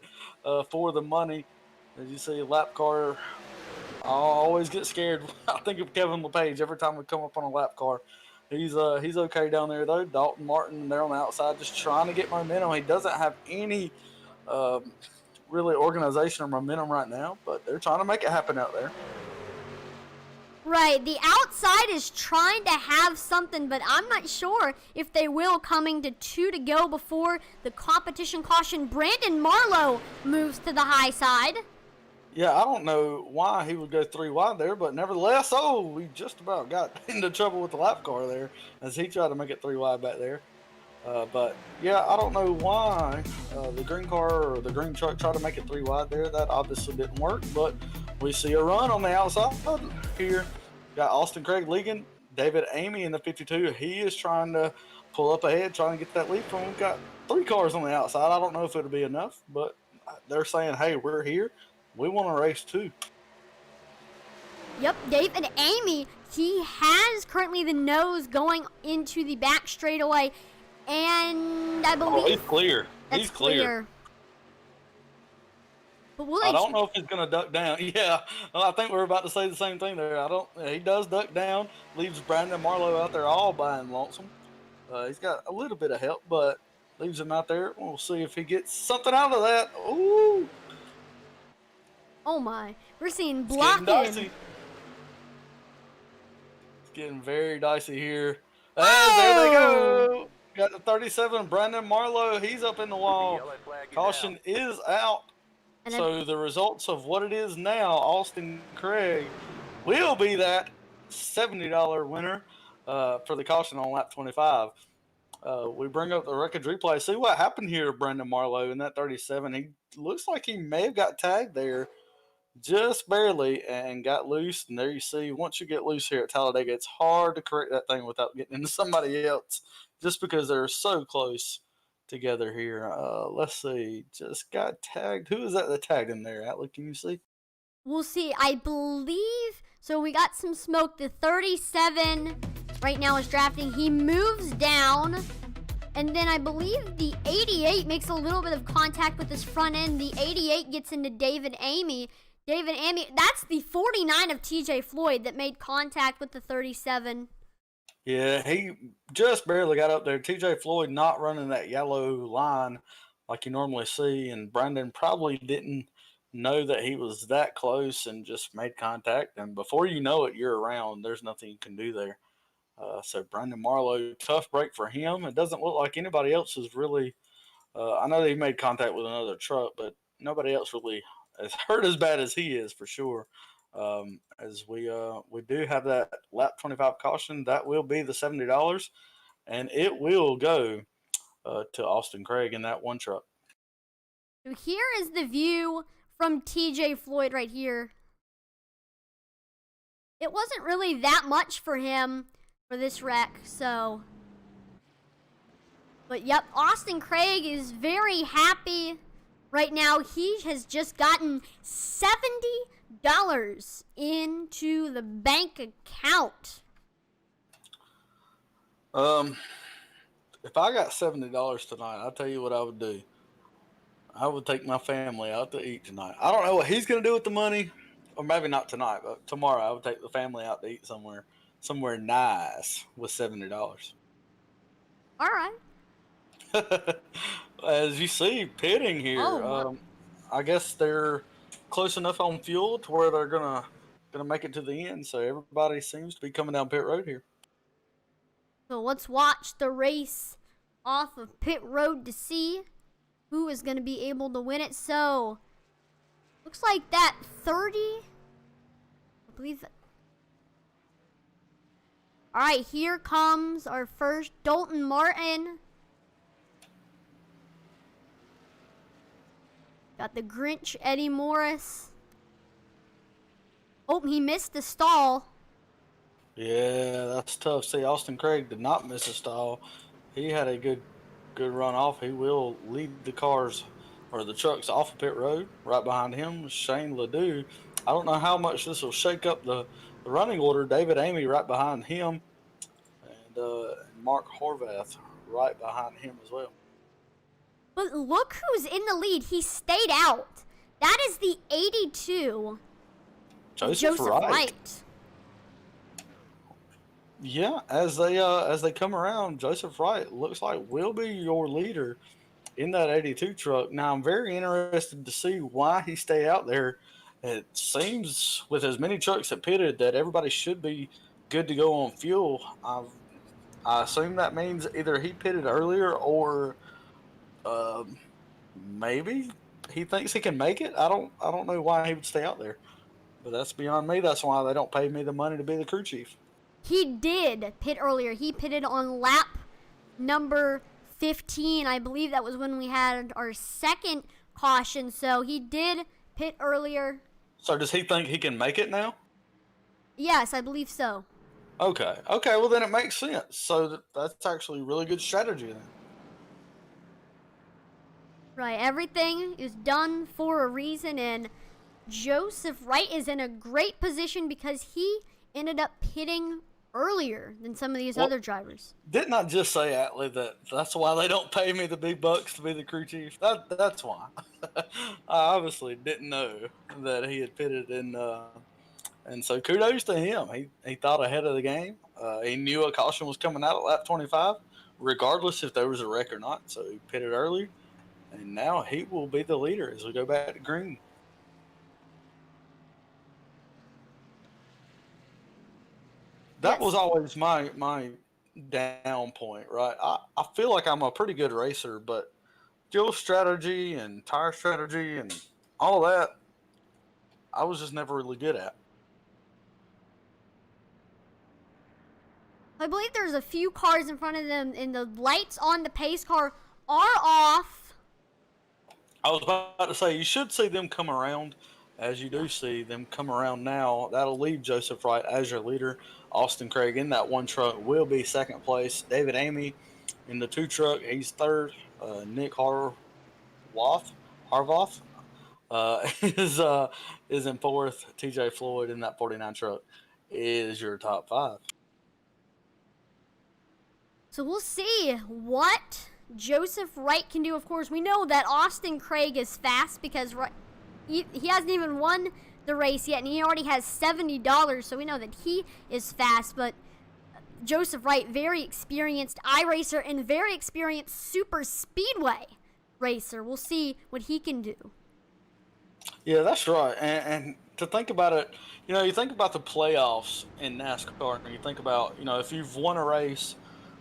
for the money. As you see, lap car, I always get scared. I think of Kevin LePage every time we come up on a lap car. He's okay down there, though. Dalton Martin, they're on the outside just trying to get momentum. He doesn't have any really organization or momentum right now, but they're trying to make it happen out there. Right, the outside is trying to have something, but I'm not sure if they will, coming to 2 to go before the competition caution. Brandon Marlowe moves to the high side. Yeah, I don't know why he would go 3 wide there, but nevertheless, we just about got into trouble with the lap car there as he tried to make it 3 wide back there. But yeah, I don't know why the green car or the green truck tried to make it 3 wide there. That obviously didn't work, but we see a run on the outside here. Got Austin Craig leading. David Amy in the 52. He is trying to pull up ahead, trying to get that lead from him. We've got 3 cars on the outside. I don't know if it'll be enough, but they're saying, hey, we're here. we want to race too. Yep, Dave and Amy, he has currently the nose going into the back straightaway, and I believe he's clear. He's clear. But I don't know if he's going to duck down. Yeah, I think we're about to say the same thing there. He does duck down, leaves Brandon Marlowe out there all by and lonesome. He's got a little bit of help, but leaves him out there. We'll see if he gets something out of that. Ooh. Oh my, we're seeing Getting blocking. dicey. It's getting very dicey here. And there they go. Got the 37, Brandon Marlowe. He's up in the wall. Yellow flag is Caution out. is out. And So the results of what it is now, Austin Craig will be that $70 winner for the caution on lap 25. We bring up the wreckage replay. See what happened here to Brandon Marlowe in that 37. He looks like he may have got tagged there just barely and got loose. And there you see, once you get loose here at Talladega, it's hard to correct that thing without getting into somebody else just because they're so close together here. Let's see. Just got tagged. Who is that tagged in there, Atlee? Can you see? we'll see. I believe, so we got some smoke. The 37 right now is drafting. He moves down, and then I believe the 88 makes a little bit of contact with his front end. The 88 gets into David Amy. David Amy, that's the 49 of TJ Floyd that made contact with the 37. Yeah, he just barely got up there. TJ Floyd not running that yellow line like you normally see, and Brandon probably didn't know that he was that close and just made contact. And before you know it, you're around. There's nothing you can do there. So Brandon Marlowe, tough break for him. It doesn't look like anybody else is really. I know that he made contact with another truck, but nobody else really is hurt as bad as he is for sure. As we do have that lap 25 caution, that will be the $70, and it will go to Austin Craig in that one truck. So here is the view from TJ Floyd right here. It wasn't really that much for him for this wreck, so. But yep, Austin Craig is very happy right now. He has just gotten $70 into the bank account. If I got $70 tonight, I'll tell you what I would do. I would take my family out to eat tonight. I don't know what he's going to do with the money, or maybe not tonight, but tomorrow I would take the family out to eat somewhere nice with $70. All right. As you see, pitting here. I guess they're close enough on fuel to where they're gonna make it to the end. So everybody seems to be coming down pit road here. So let's watch the race off of pit road to see who is going to be able to win it. So looks like that 30. I believe that. All right, here comes our first Dalton Martin. Got the Grinch, Eddie Morris. Oh, he missed the stall. Yeah, that's tough. See, Austin Craig did not miss a stall. He had a good run off. He will lead the cars or the trucks off of pit road. Right behind him, Shane Ledoux. I don't know how much this will shake up the running order. David Amy right behind him, and Mark Horvath right behind him as well. But look who's in the lead. He stayed out. That is the 82. Joseph Wright. Yeah, as they come around, Joseph Wright looks like will be your leader in that 82 truck. Now, I'm very interested to see why he stayed out there. It seems with as many trucks that pitted that everybody should be good to go on fuel. I assume that means either he pitted earlier or maybe he thinks he can make it. I don't know why he would stay out there, but that's beyond me. That's why they don't pay me the money to be the crew chief. He did pit earlier. He pitted on lap number 15. I believe that was when we had our second caution. So he did pit earlier. So does he think he can make it now? Yes, I believe so. Okay. Well, then it makes sense. So that's actually really good strategy then. Right, everything is done for a reason, and Joseph Wright is in a great position because he ended up pitting earlier than some of these other drivers. Didn't I just say, Atlee, that that's why they don't pay me the big bucks to be the crew chief? That's why. I obviously didn't know that he had pitted in, and so kudos to him. He thought ahead of the game. He knew a caution was coming out at lap 25, regardless if there was a wreck or not. So he pitted early, and now he will be the leader as we go back to green. That was always my down point, right? I feel like I'm a pretty good racer, but fuel strategy and tire strategy and all of that, I was just never really good at. I believe there's a few cars in front of them, and the lights on the pace car are off. I was about to say, you should see them come around, as you do see them come around now. That'll leave Joseph Wright as your leader. Austin Craig in that one truck will be second place. David Amy in the two truck, he's third. Nick Harvoth is in fourth. TJ Floyd in that 49 truck is your top five. So we'll see what Joseph Wright can do. Of course, we know that Austin Craig is fast because he hasn't even won the race yet, and he already has $70, so we know that he is fast. But Joseph Wright, very experienced iRacer and very experienced Superspeedway racer. We'll see what he can do. Yeah, that's right. And to think about it, you think about the playoffs in NASCAR, and you think about, if you've won a race,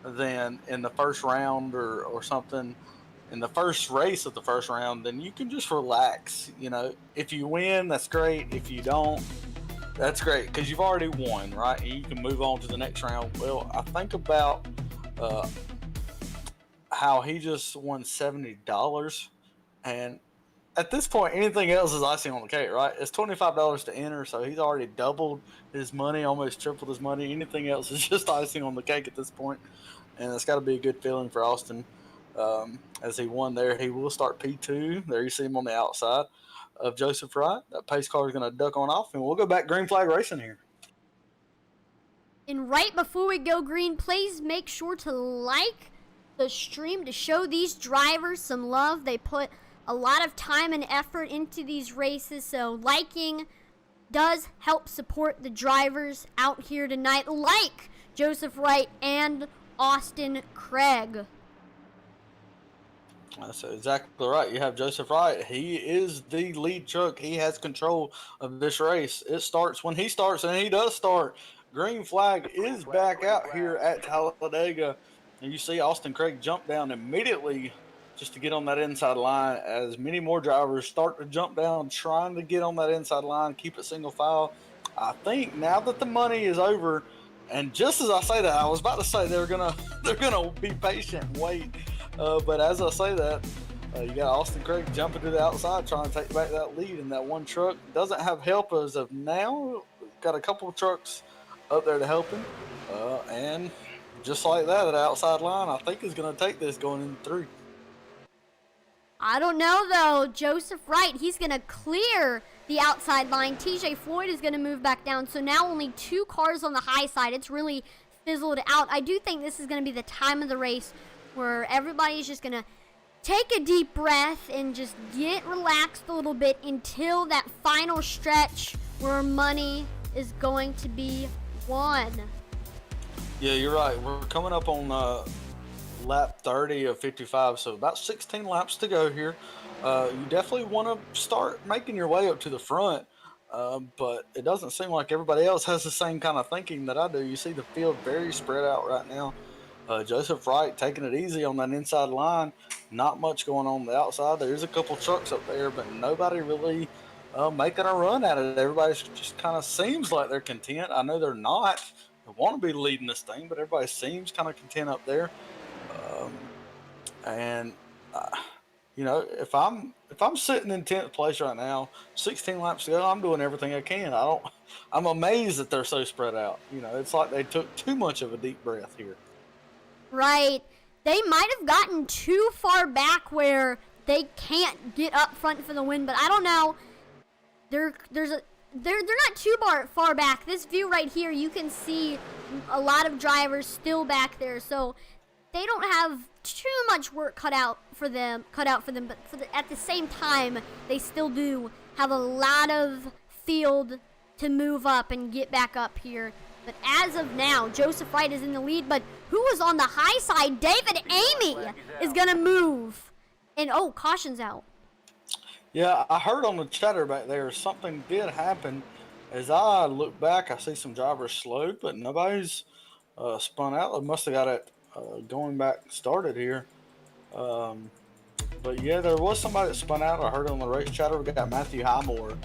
then in the first round or something, in the first race of the first round, then you can just relax. If you win, that's great. If you don't, that's great because you've already won, right? And you can move on to the next round. Well, I think about how he just won $70, and at this point, anything else is icing on the cake, right? It's $25 to enter, so he's already doubled his money, almost tripled his money. Anything else is just icing on the cake at this point, and it's got to be a good feeling for Austin. As he won there, he will start P2. There you see him on the outside of Joseph Wright. That pace car is going to duck on off, and we'll go back green flag racing here. And right before we go green, please make sure to like the stream to show these drivers some love. They put a lot of time and effort into these races, so liking does help support the drivers out here tonight, like Joseph Wright and Austin Craig. That's exactly right. You have Joseph Wright. He is the lead truck. He has control of this race. It starts when he starts, and he does start. Green flag is back out here at Talladega. And you see Austin Craig jump down immediately just to get on that inside line as many more drivers start to jump down, trying to get on that inside line, keep it single file. I think now that the money is over, and just as I say that, I was about to say they're gonna be patient and wait. But as I say that, you got Austin Craig jumping to the outside, trying to take back that lead in that one truck. Doesn't have help as of now. Got a couple of trucks up there to help him. And just like that outside line, I think is going to take this going into 3. I don't know, though. Joseph Wright, he's going to clear the outside line. TJ Floyd is going to move back down. So now only 2 cars on the high side. It's really fizzled out. I do think this is going to be the time of the race where everybody's just going to take a deep breath and just get relaxed a little bit until that final stretch where money is going to be won. Yeah, you're right. We're coming up on lap 30 of 55, so about 16 laps to go here. You definitely want to start making your way up to the front, but it doesn't seem like everybody else has the same kind of thinking that I do. You see the field very spread out right now. Joseph Wright taking it easy on that inside line. Not much going on the outside. There's a couple trucks up there, but nobody really making a run at it. Everybody just kind of seems like they're content. I know they're not. They want to be leading this thing, but everybody seems kind of content up there. If I'm sitting in 10th place right now, 16 laps to go, I'm doing everything I can. I'm amazed that they're so spread out. It's like they took too much of a deep breath here. Right. They might have gotten too far back where they can't get up front for the win, but I don't know. they're not too far back. This view right here, you can see a lot of drivers still back there, so they don't have too much work cut out for them. But at the same time, they still do have a lot of field to move up and get back up here. But as of now, Joseph Wright is in the lead, but who is on the high side? David Amy is gonna move, and oh, caution's out. Yeah, I heard on the chatter back there something did happen. As I look back, I see some drivers slowed, but nobody's spun out. They must have got it going back started here. But yeah, there was somebody that spun out. I heard on the race chatter we got Matthew Highmore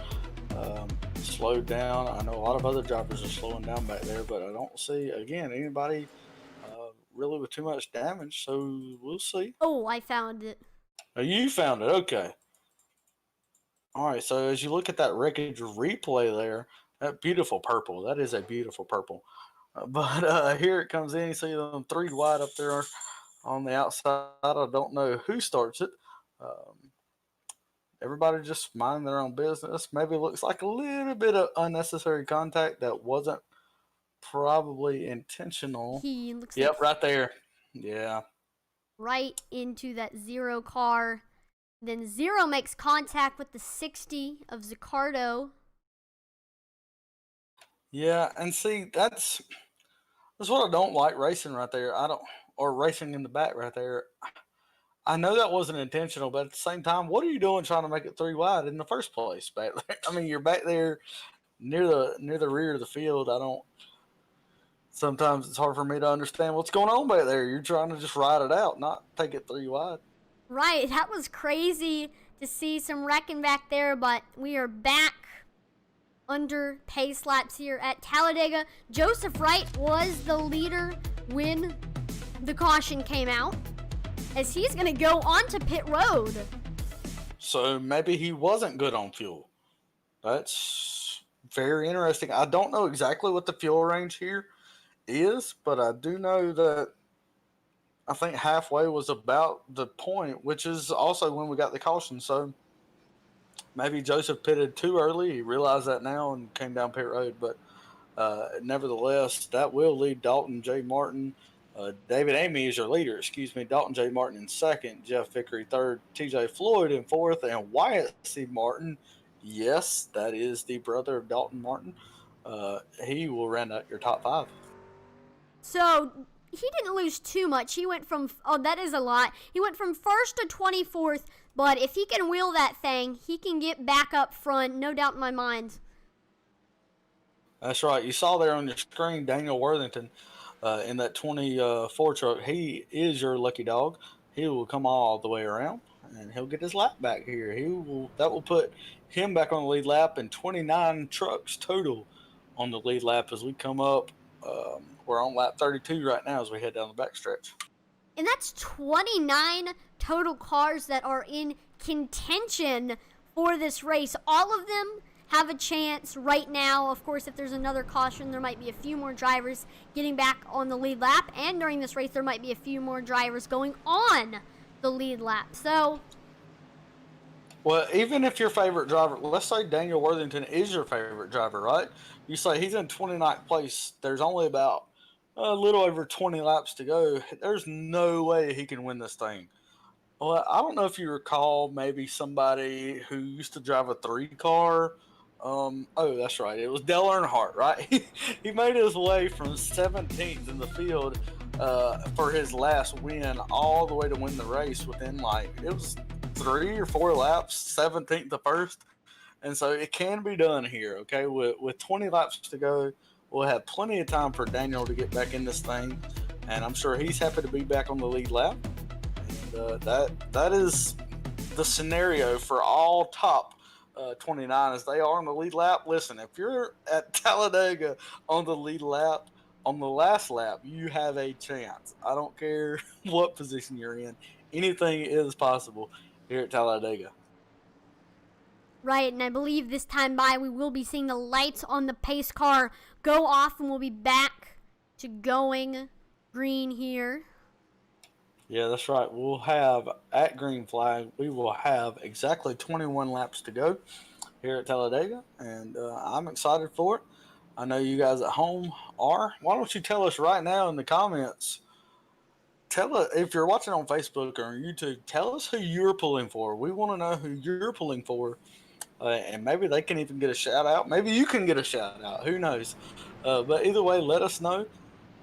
slowed down. I know a lot of other drivers are slowing down back there, but I don't see, again, anybody really with too much damage, so we'll see. Oh, I found it. Oh, you found it, okay. All right, so as you look at that wreckage replay there, that beautiful purple, that is a beautiful purple. But here it comes in. You see them 3 wide up there on the outside. I don't know who starts it. Everybody just minding their own business. Maybe it looks like a little bit of unnecessary contact that wasn't probably intentional. He looks Yep, right there. Yeah. Right into that 0 car. Then 0 makes contact with the 60 of Zaccardo. Yeah, and see, that's what I don't like racing right there. Or racing in the back right there. I know that wasn't intentional, but at the same time, what are you doing trying to make it 3 wide in the first place back there? I mean, you're back there near the rear of the field. Sometimes it's hard for me to understand what's going on back there. You're trying to just ride it out, not take it 3 wide. Right, that was crazy to see some wrecking back there, but we are back under pace laps here at Talladega. Joseph Wright was the leader when the caution came out, as he's going to go onto pit road. So maybe he wasn't good on fuel. That's very interesting. I don't know exactly what the fuel range here is, but I do know that I think halfway was about the point, which is also when we got the caution. So maybe Joseph pitted too early. He realized that now and came down pit road. But nevertheless, that will lead Dalton J. Martin. David Amy is your leader, Dalton J. Martin in second, Jeff Vickery third, TJ Floyd in fourth, and Wyatt C. Martin. Yes, that is the brother of Dalton Martin. He will round out your top 5. So he didn't lose too much. He went from, that is a lot. He went from 1st to 24th, but if he can wheel that thing, he can get back up front, no doubt in my mind. That's right. You saw there on your screen Daniel Worthington in that 24 truck. He is your lucky dog. He will come all the way around, and he'll get his lap back here. That will put him back on the lead lap, and 29 trucks total on the lead lap as we come up. We're on lap 32 right now as we head down the backstretch. And that's 29 total cars that are in contention for this race. All of them have a chance right now. Of course, if there's another caution, there might be a few more drivers getting back on the lead lap. And during this race, there might be a few more drivers going on the lead lap. So, well, even if your favorite driver, let's say Daniel Worthington is your favorite driver, right? You say he's in 29th place. There's only about a little over 20 laps to go. There's no way he can win this thing. Well, I don't know if you recall maybe somebody who used to drive a 3-car. That's right. It was Dale Earnhardt, right? He made his way from 17th in the field for his last win all the way to win the race within it was 3 or 4 laps, 17th to first. And so it can be done here, okay? With 20 laps to go, we'll have plenty of time for Daniel to get back in this thing. And I'm sure he's happy to be back on the lead lap. And that is the scenario for all top 29 as they are on the lead lap. Listen, if you're at Talladega on the lead lap, on the last lap, you have a chance. I don't care what position you're in. Anything is possible here at Talladega. right, and I believe this time we will be seeing the lights on the pace car go off, and we'll be back to going green here. Yeah, that's right. We'll have, at green flag, we will have exactly 21 laps to go. here at Talladega, and I'm excited for it. I know you guys at home are. Why don't you tell us right now in the comments? Tell us if you're watching on Facebook or on YouTube. Tell us who you're pulling for. We want to know who you're pulling for, and maybe they can even get a shout out. Maybe you can get a shout out. Who knows? But either way, let us know,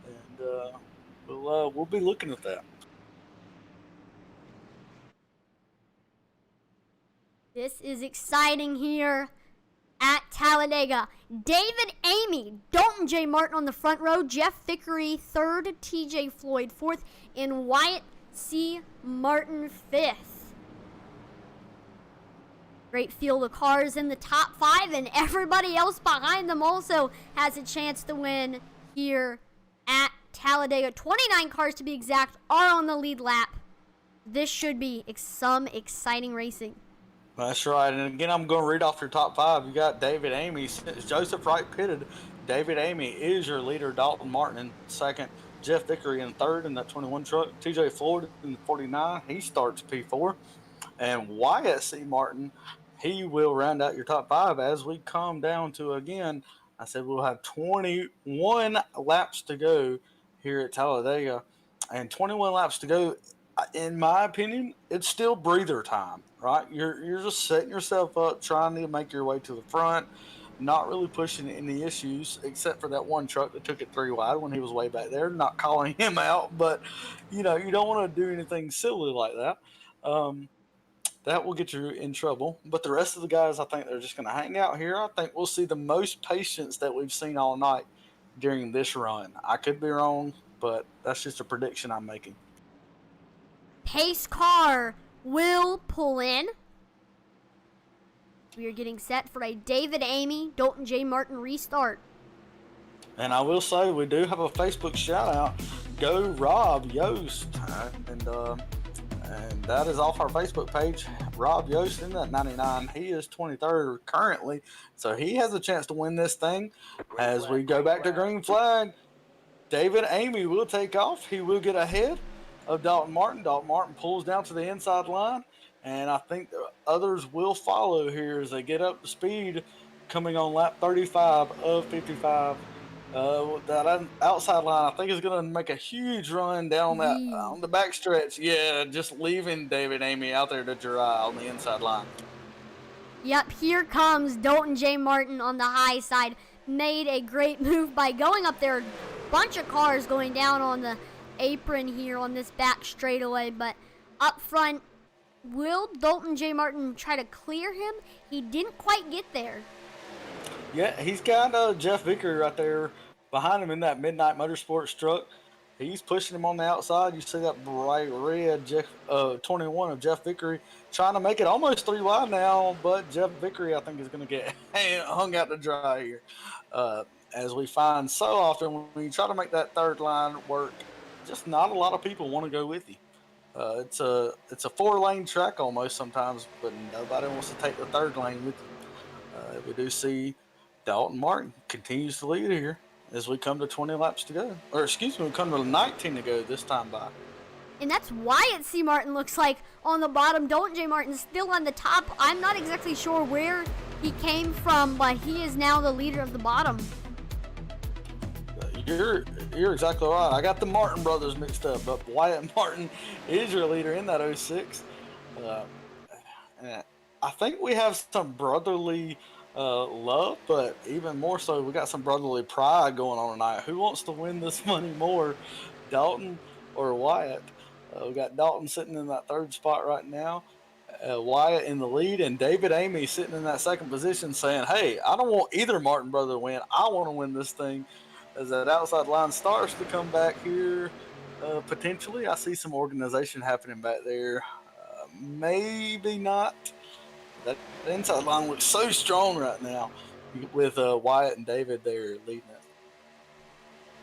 and we'll be looking at that. This is exciting here at Talladega. David Amy, Dalton J. Martin on the front row, Jeff Vickery third, TJ Floyd fourth, and Wyatt C. Martin fifth. Great field of cars in the top five, and everybody else behind them also has a chance to win here at Talladega. 29 cars to be exact are on the lead lap. This should be some exciting racing. That's right. And again, I'm going to read off your top five. You got David Amy. Since Joseph Wright pitted, David Amy is your leader. Dalton Martin in second. Jeff Vickery in third in that 21 truck. TJ Floyd in 49. He starts P4. And Wyatt C. Martin, he will round out your top five as we come down to, again, I said we'll have 21 laps to go here at Talladega. And 21 laps to go, in my opinion, it's still breather time, right? You're just setting yourself up, trying to make your way to the front, not really pushing any issues, except for that one truck that took it 3 wide when he was way back there. Not calling him out, but you don't want to do anything silly like that. That will get you in trouble. But the rest of the guys, I think they're just going to hang out here. I think we'll see the most patience that we've seen all night during this run. I could be wrong, but that's just a prediction I'm making. Pace car will pull in. We are getting set for a David Amy, Dalton J. Martin restart. And I will say we do have a Facebook shout out. Go Rob Yost. And that is off our Facebook page. Rob Yost in that 99. He is 23rd currently. So he has a chance to win this thing. As we go back to green flag, David Amy will take off. He will get ahead of Dalton Martin. Dalton Martin pulls down to the inside line, and I think the others will follow here as they get up to speed, coming on lap 35 of 55. That outside line, I think, is going to make a huge run down that on the back stretch. Yeah, just leaving David Amy out there to dry on the inside line. Yep, here comes Dalton J. Martin on the high side. Made a great move by going up there. Bunch of cars going down on the apron here on this back straightaway, but up front, will Dalton J. Martin try to clear him? He didn't quite get there. Yeah, he's got Jeff Vickery right there behind him in that Midnight Motorsports truck. He's pushing him on the outside. You see that bright red 21 of Jeff Vickery trying to make it almost 3 wide now, but Jeff Vickery, I think, is going to get hung out to dry here. As we find so often when you try to make that third line work, just not a lot of people want to go with you. It's a 4-lane track almost sometimes, but nobody wants to take the third lane with you. We do see Dalton Martin continues to lead here as we come to 20 laps to go. Or excuse me, we come to 19 to go this time by. And that's Wyatt C. Martin looks like on the bottom. Dalton J. Martin still on the top. I'm not exactly sure where he came from, but he is now the leader of the bottom. You're exactly right. I got the Martin brothers mixed up, but Wyatt Martin is your leader in that 06. I think we have some brotherly love, but even more so, we got some brotherly pride going on tonight. Who wants to win this money more, Dalton or Wyatt? We got Dalton sitting in that third spot right now, Wyatt in the lead, and David Amy sitting in that second position saying, hey, I don't want either Martin brother to win. I want to win this thing. As that outside line starts to come back here, potentially, I see some organization happening back there. Maybe not. That inside line looks so strong right now with Wyatt and David there leading it.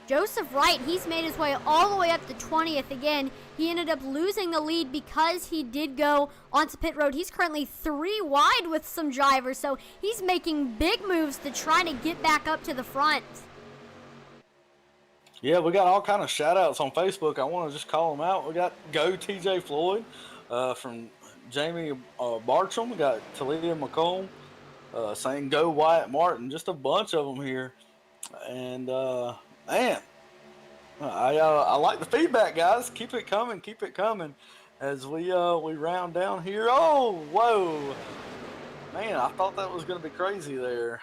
Joseph Wright, he's made his way all the way up to 20th again. He ended up losing the lead because he did go onto pit road. He's currently 3 wide with some drivers, so he's making big moves to try to get back up to the front. Yeah, we got all kind of shout-outs on Facebook. I want to just call them out. We got Go TJ Floyd from Jamie Bartram. We got Talia McComb. saying go Wyatt Martin. Just a bunch of them here. And, man, I like the feedback, guys. Keep it coming. Keep it coming as we round down here. Oh, whoa. Man, I thought that was going to be crazy there.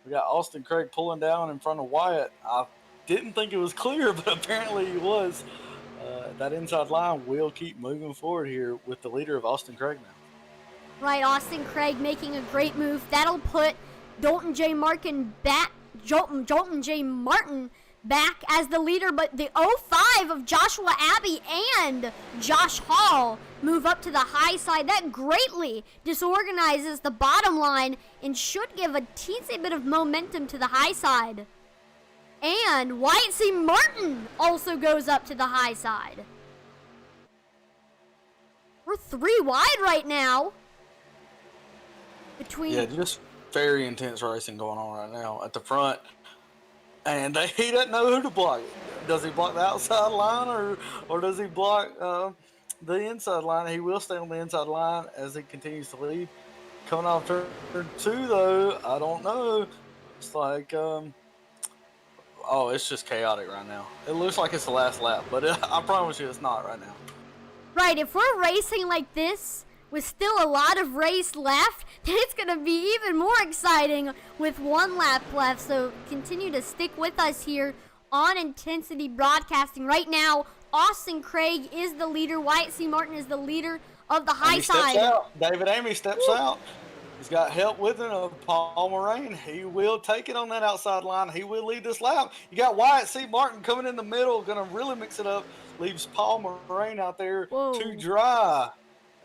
We got Austin Craig pulling down in front of Wyatt. I didn't think it was clear, but apparently he was. That inside line will keep moving forward here with the leader of Austin Craig now. Right, Austin Craig making a great move. That'll put Dalton J. Martin back as the leader, but the 05 of Joshua Abbey and Josh Hall move up to the high side. That greatly disorganizes the bottom line and should give a teensy bit of momentum to the high side. And Wyatt C. Martin also goes up to the high side. We're 3 wide right now. Yeah, just very intense racing going on right now at the front. And he doesn't know who to block. Does he block the outside line or does he block the inside line? He will stay on the inside line as he continues to lead. Coming off turn 2, though, I don't know. It's like, it's just chaotic right now. It looks like it's the last lap, but I promise you it's not right now. Right, if we're racing like this with still a lot of race left, then it's going to be even more exciting with 1 lap left. So continue to stick with us here on Intensity Broadcasting. Right now, Austin Craig is the leader. Wyatt C. Martin is the leader of the high side. Out. David Amy steps out. He's got help with him of Paul Moraine. He will take it on that outside line. He will lead this lap. You got Wyatt C. Martin coming in the middle, going to really mix it up. Leaves Paul Moraine out there to dry.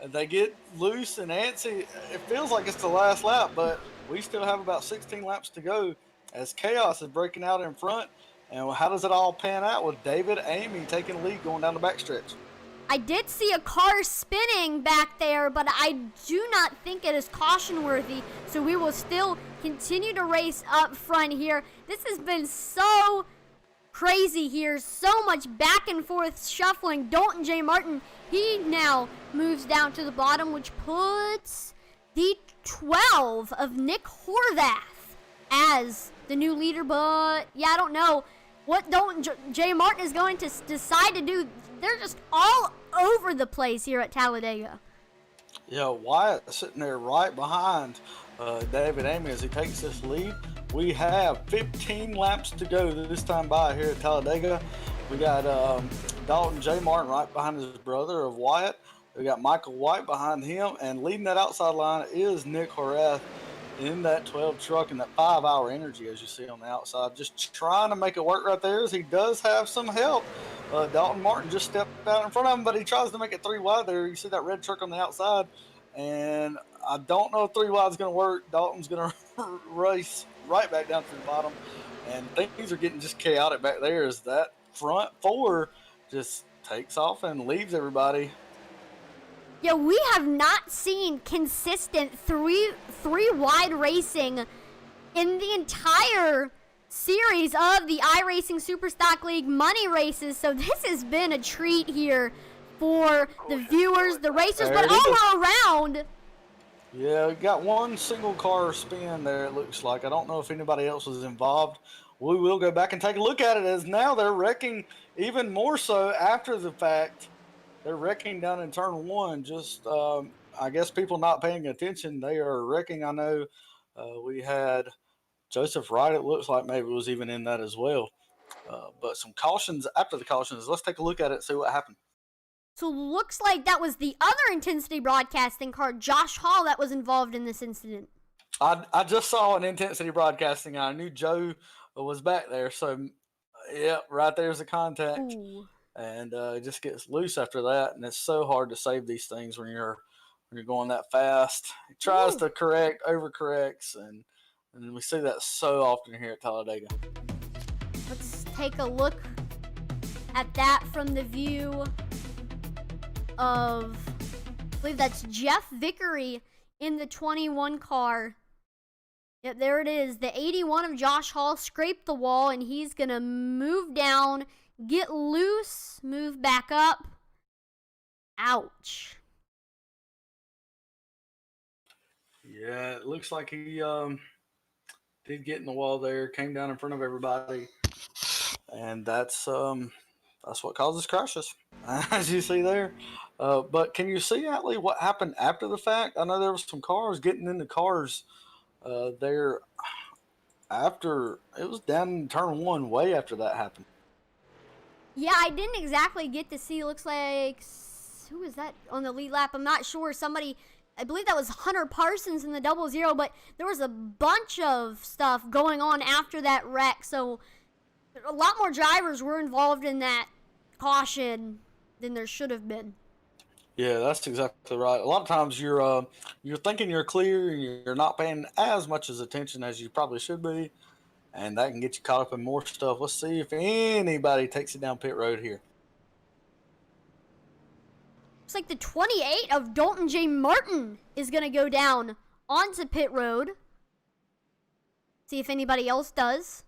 They get loose and antsy. It feels like it's the last lap, but we still have about 16 laps to go as chaos is breaking out in front. And how does it all pan out with David Amy taking the lead going down the backstretch? I did see a car spinning back there, but I do not think it is caution worthy. So we will still continue to race up front here. This has been so crazy here. So much back and forth shuffling. Dalton J. Martin, he now moves down to the bottom, which puts the 12 of Nick Horvath as the new leader. But, yeah, I don't know what Dalton J. Martin is going to decide to do. They're just all over the place here at Talladega. Yeah, Wyatt sitting there right behind David Amy as he takes this lead. We have 15 laps to go this time by here at Talladega. We got Dalton J. Martin right behind his brother of Wyatt. We got Michael White behind him, and leading that outside line is Nick Horvath in that 12 truck and that 5-hour energy, as you see on the outside. Just trying to make it work right there as he does have some help. Dalton Martin just stepped out in front of him, but he tries to make it 3 wide there. You see that red truck on the outside, and I don't know if 3 wide is going to work. Dalton's going to race right back down to the bottom, and things are getting just chaotic back there as that front 4 just takes off and leaves everybody. Yeah, we have not seen consistent three wide racing in the entire series of the iRacing Superstock League money races. So this has been a treat here for the viewers, the racers, but all around. Yeah, we got one single car spin there, it looks like. I don't know if anybody else was involved. We will go back and take a look at it as now they're wrecking even more so after the fact. They're wrecking down in turn 1. Just, I guess people not paying attention. They are wrecking. I know we had Joseph Wright, it looks like maybe was even in that as well. But some cautions after the cautions. Let's take a look at it and see what happened. So looks like that was the other Intensity Broadcasting car, Josh Hall, that was involved in this incident. I just saw an Intensity Broadcasting. I knew Joe was back there. So, yeah, right there's the contact. Ooh. And it just gets loose after that, and it's so hard to save these things when you're going that fast. It tries to overcorrects, and we see that so often here at Talladega. Let's take a look at that from the view of, I believe that's Jeff Vickery in the 21 car. Yep, there it is. The 81 of Josh Hall scraped the wall, and he's going to move down, get loose, move back up. Ouch. Yeah, it looks like he did get in the wall there, came down in front of everybody, and that's what causes crashes, as you see there. But can you see, Atlee, what happened after the fact? I know there was some cars getting into cars there after it was down in turn one, way after that happened. Yeah, I didn't exactly get to see. Looks like, who was that on the lead lap? I'm not sure. Somebody, I believe that was Hunter Parsons in the 00, but there was a bunch of stuff going on after that wreck. So a lot more drivers were involved in that caution than there should have been. Yeah, that's exactly right. A lot of times you're thinking you're clear and you're not paying as much as attention as you probably should be, and that can get you caught up in more stuff. Let's see if anybody takes it down pit road here. Looks like the 28 of Dalton J. Martin is going to go down onto pit road. See if anybody else does.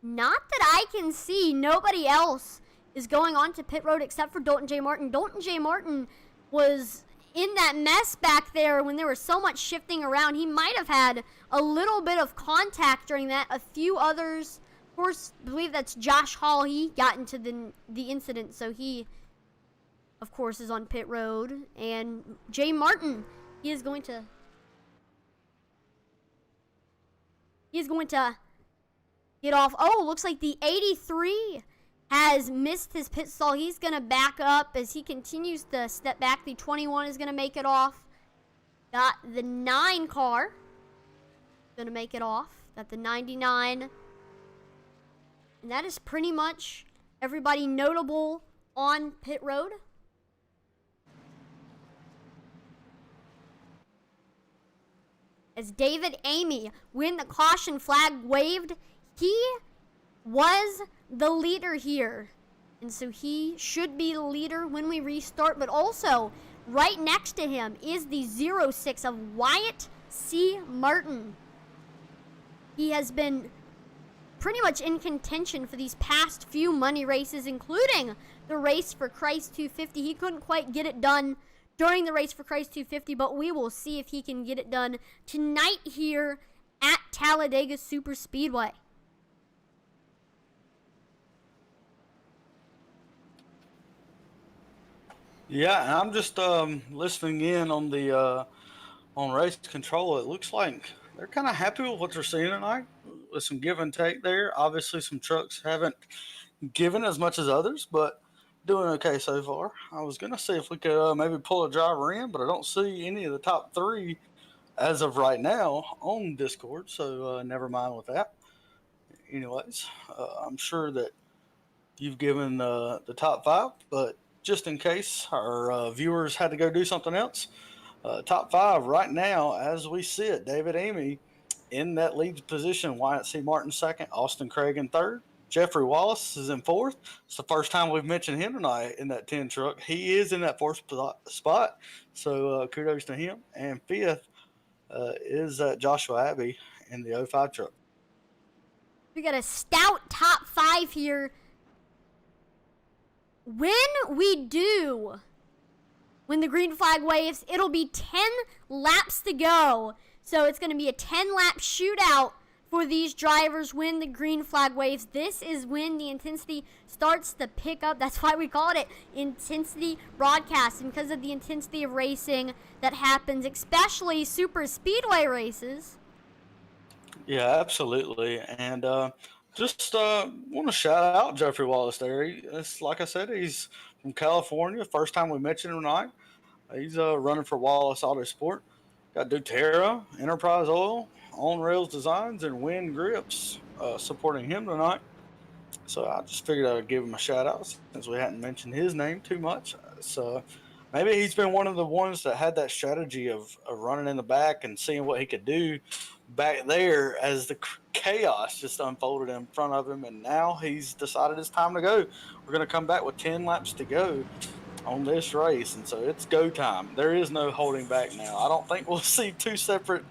Not that I can see. Nobody else is going on to pit road except for Dalton J. Martin. Dalton J. Martin was in that mess back there when there was so much shifting around. He might have had a little bit of contact during that. A few others, of course, I believe that's Josh Hall. He got into the incident, so he, of course, is on pit road. And J. Martin, he is going to get off. Oh, looks like the 83 has missed his pit stall. He's going to back up as he continues to step back. The 21 is going to make it off. Got the 9 car. Going to make it off. Got the 99. And that is pretty much everybody notable on pit road. As David Amy, when the caution flag waved, he was the leader here. And so he should be the leader when we restart. But also, right next to him is the 06 of Wyatt C. Martin. He has been pretty much in contention for these past few money races, including the Race for Christ 250. He couldn't quite get it done during the Race for Christ 250, but we will see if he can get it done tonight here at Talladega Superspeedway. Yeah, and I'm just listening in on the on race control. It looks like they're kind of happy with what they're seeing tonight, with some give and take there. Obviously, some trucks haven't given as much as others, but doing okay so far. I was gonna see if we could maybe pull a driver in, but I don't see any of the top 3 as of right now on Discord, so never mind with that. Anyways, I'm sure that you've given the top 5, but just in case our viewers had to go do something else, top 5 right now as we sit: David Amy in that lead position, Wyatt C. Martin second, Austin Craig in third, Jeffrey Wallace is in fourth. It's the first time we've mentioned him tonight in that 10 truck. He is in that fourth spot, so kudos to him. And fifth is Joshua Abbey in the 05 truck. We got a stout top 5 here. When the green flag waves, it'll be 10 laps to go. So it's going to be a 10-lap shootout for these drivers when the green flag waves. This is when the intensity starts to pick up. That's why we call it intensity broadcasting, because of the intensity of racing that happens, especially super speedway races. Yeah, absolutely. And just want to shout out Jeffrey Wallace there. It's like I said, he's from California. First time we mentioned him tonight. He's running for Wallace Autosport. Got doTERRA, Enterprise Oil, On Rails Designs, and Wind Grips supporting him tonight. So I just figured I would give him a shout out since we hadn't mentioned his name too much. So maybe he's been one of the ones that had that strategy of running in the back and seeing what he could do back there as the chaos just unfolded in front of him. And now he's decided it's time to go. We're going to come back with 10 laps to go on this race, and so it's go time. There is no holding back now. I don't think we'll see 2 separate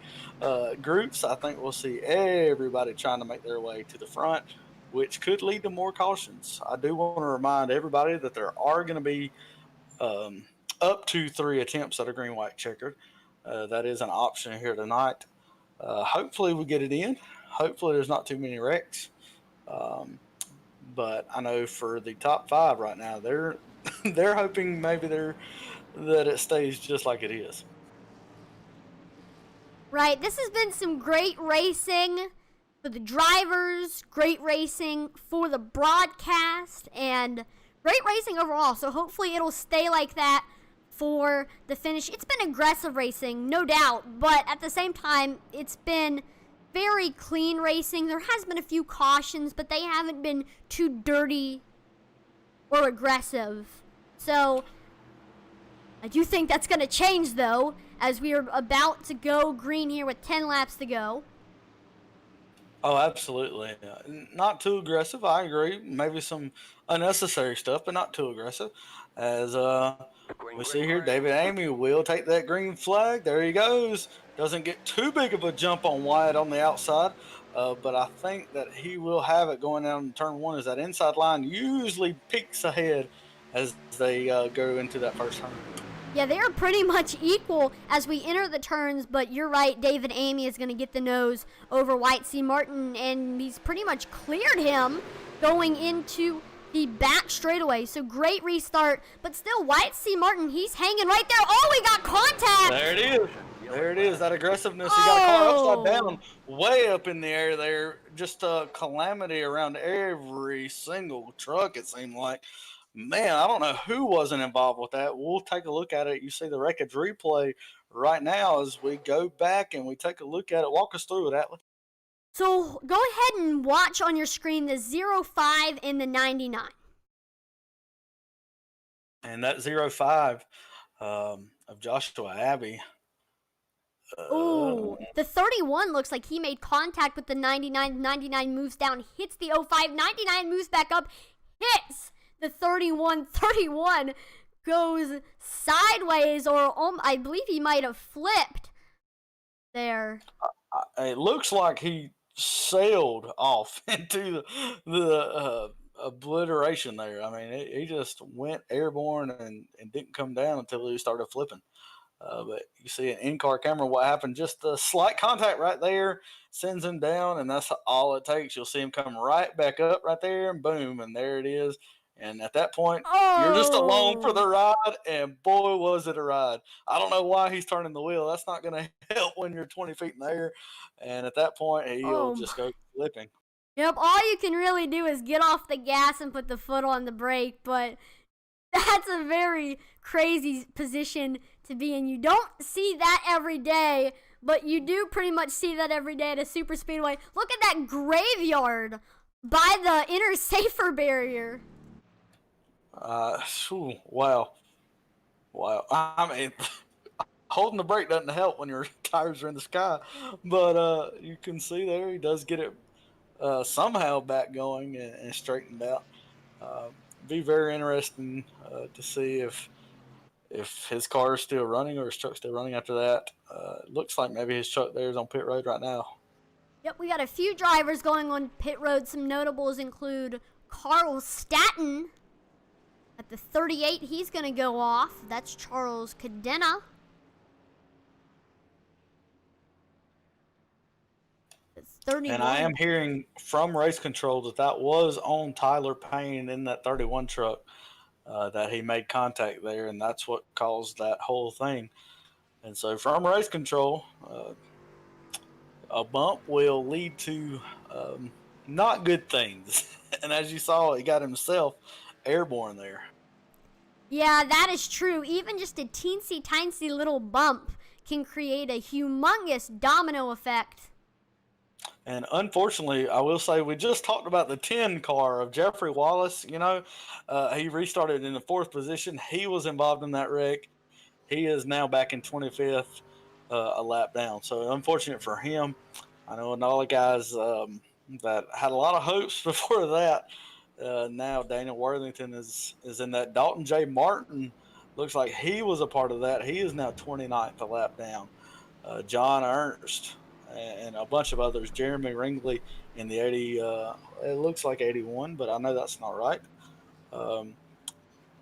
groups. I think we'll see everybody trying to make their way to the front which could lead to more cautions. I do want to remind everybody that there are going to be up to 3 attempts at a green-white checkered. That is an option here tonight. Hopefully we get it in. Hopefully there's not too many wrecks. But I know for the top 5 right now, they're they're hoping maybe that it stays just like it is. Right. This has been some great racing for the drivers, great racing for the broadcast, and great racing overall. So hopefully it'll stay like that for the finish. It's been aggressive racing, no doubt, but at the same time, it's been very clean racing. There has been a few cautions, but they haven't been too dirty or aggressive. So I do think that's going to change, though, as we are about to go green here with 10 laps to go. Oh, absolutely. Not too aggressive, I agree. Maybe some unnecessary stuff, but not too aggressive. As we see here, David Amy will take that green flag. There he goes. Doesn't get too big of a jump on Wyatt on the outside, but I think that he will have it going down turn 1 as that inside line usually peaks ahead as they go into that first turn. Yeah, they are pretty much equal as we enter the turns, but you're right, David Amy is going to get the nose over White C. Martin, and he's pretty much cleared him going into the back straightaway. So great restart, but still White C. Martin, he's hanging right there. Oh, we got contact! There it is. There it is, that aggressiveness. He got a car upside down, way up in the air there. Just a calamity around every single truck, it seemed like. Man, I don't know who wasn't involved with that. We'll take a look at it. You see the wreckage replay right now as we go back and we take a look at it. Walk us through it, Atlee. So go ahead and watch on your screen the 05 and the 99. And that 05 of Joshua Abbey. Oh, the 31 looks like he made contact with the 99. 99 moves down, hits the 05. 99 moves back up, hits the 31. 31 goes sideways, or I believe he might have flipped there. It looks like he sailed off into the obliteration there. I mean, he just went airborne and didn't come down until he started flipping. But you see an in-car camera, what happened, just a slight contact right there sends him down, and that's all it takes. You'll see him come right back up right there, and boom, and there it is. And at that point, you're just alone for the ride, and boy, was it a ride. I don't know why he's turning the wheel. That's not going to help when you're 20 feet in the air. And at that point, he'll just go flipping. Yep, all you can really do is get off the gas and put the foot on the brake, but that's a very crazy position to be in. You don't see that every day, but you do pretty much see that every day at a Superspeedway. Look at that graveyard by the inner safer barrier. Wow. I mean, holding the brake doesn't help when your tires are in the sky, but you can see there he does get it somehow back going and straightened out. Be very interesting to see if his car is still running or his truck's still running after that. It looks like maybe his truck there is on pit road right now. Yep, we got a few drivers going on pit road. Some notables include Carl Staton. At the 38, he's going to go off. That's Charles Cadena. It's 31. And I am hearing from race control that was on Tyler Payne in that 31 truck, that he made contact there, and that's what caused that whole thing. And so from race control, a bump will lead to not good things. And as you saw, he got himself airborne there. Yeah, that is true. Even just a teensy-tiny little bump can create a humongous domino effect. And unfortunately, I will say, we just talked about the 10 car of Jeffrey Wallace. You know, he restarted in the 4th position. He was involved in that wreck. He is now back in 25th, a lap down. So unfortunate for him. I know all the guys that had a lot of hopes before that. Now Daniel Worthington is in that. Dalton J. Martin looks like he was a part of that. He is now 29th, a lap down. John Ernst and a bunch of others. Jeremy Ringley in the 80. It looks like 81, but I know that's not right. Um,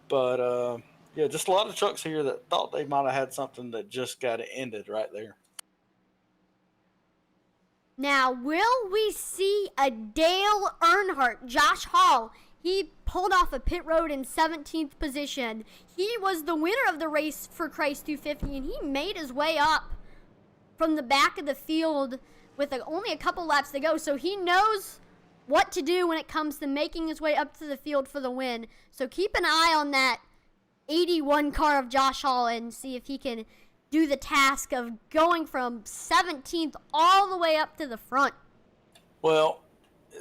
but yeah, just a lot of trucks here that thought they might have had something that just got ended right there. Now, will we see a Dale Earnhardt, Josh Hall? He pulled off a pit road in 17th position. He was the winner of the race for Christ 250, and he made his way up from the back of the field with only a couple laps to go. So he knows what to do when it comes to making his way up to the field for the win. So keep an eye on that 81 car of Josh Hall and see if he can do the task of going from 17th all the way up to the front. Well,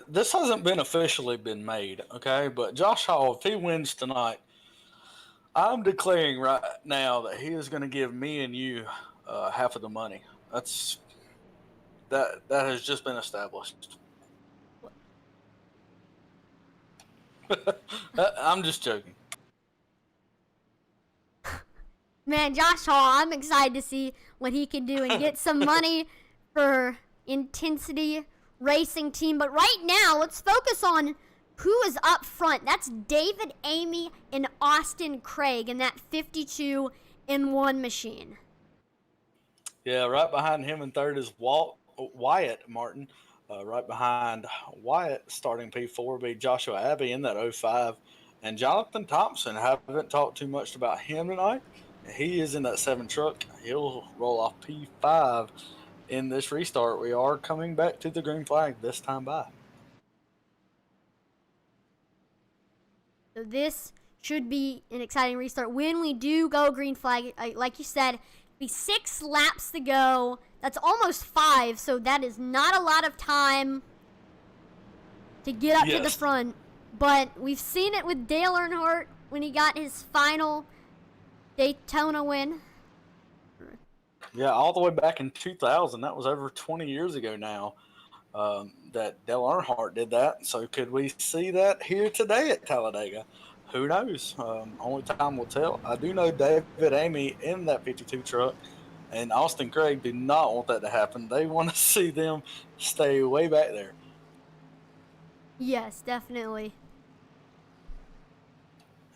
this hasn't been officially been made, okay? But Josh Hall, if he wins tonight, I'm declaring right now that he is going to give me and you half of the money. That has just been established. I'm just joking. Man, Josh Hall, I'm excited to see what he can do and get some money for Intensity Racing Team. But right now, let's focus on who is up front. That's David Amy and Austin Craig in that 52 in 1 machine. Yeah, right behind him in third is Wyatt Martin. Right behind Wyatt, starting P4, will be Joshua Abbey in that 05. And Jonathan Thompson, haven't talked too much about him tonight. He is in that 7 truck. He'll roll off P5 in this restart. We are coming back to the green flag this time by. So this should be an exciting restart. When we do go green flag, like you said, be 6 laps to go. That's almost 5, so that is not a lot of time to get up to the front. But we've seen it with Dale Earnhardt when he got his final Daytona win. Yeah, all the way back in 2000. That was over 20 years ago now that Dale Earnhardt did that. So could we see that here today at Talladega? Who knows? Only time will tell. I do know David Amy in that 52 truck and Austin Craig do not want that to happen. They want to see them stay way back there. Yes, definitely.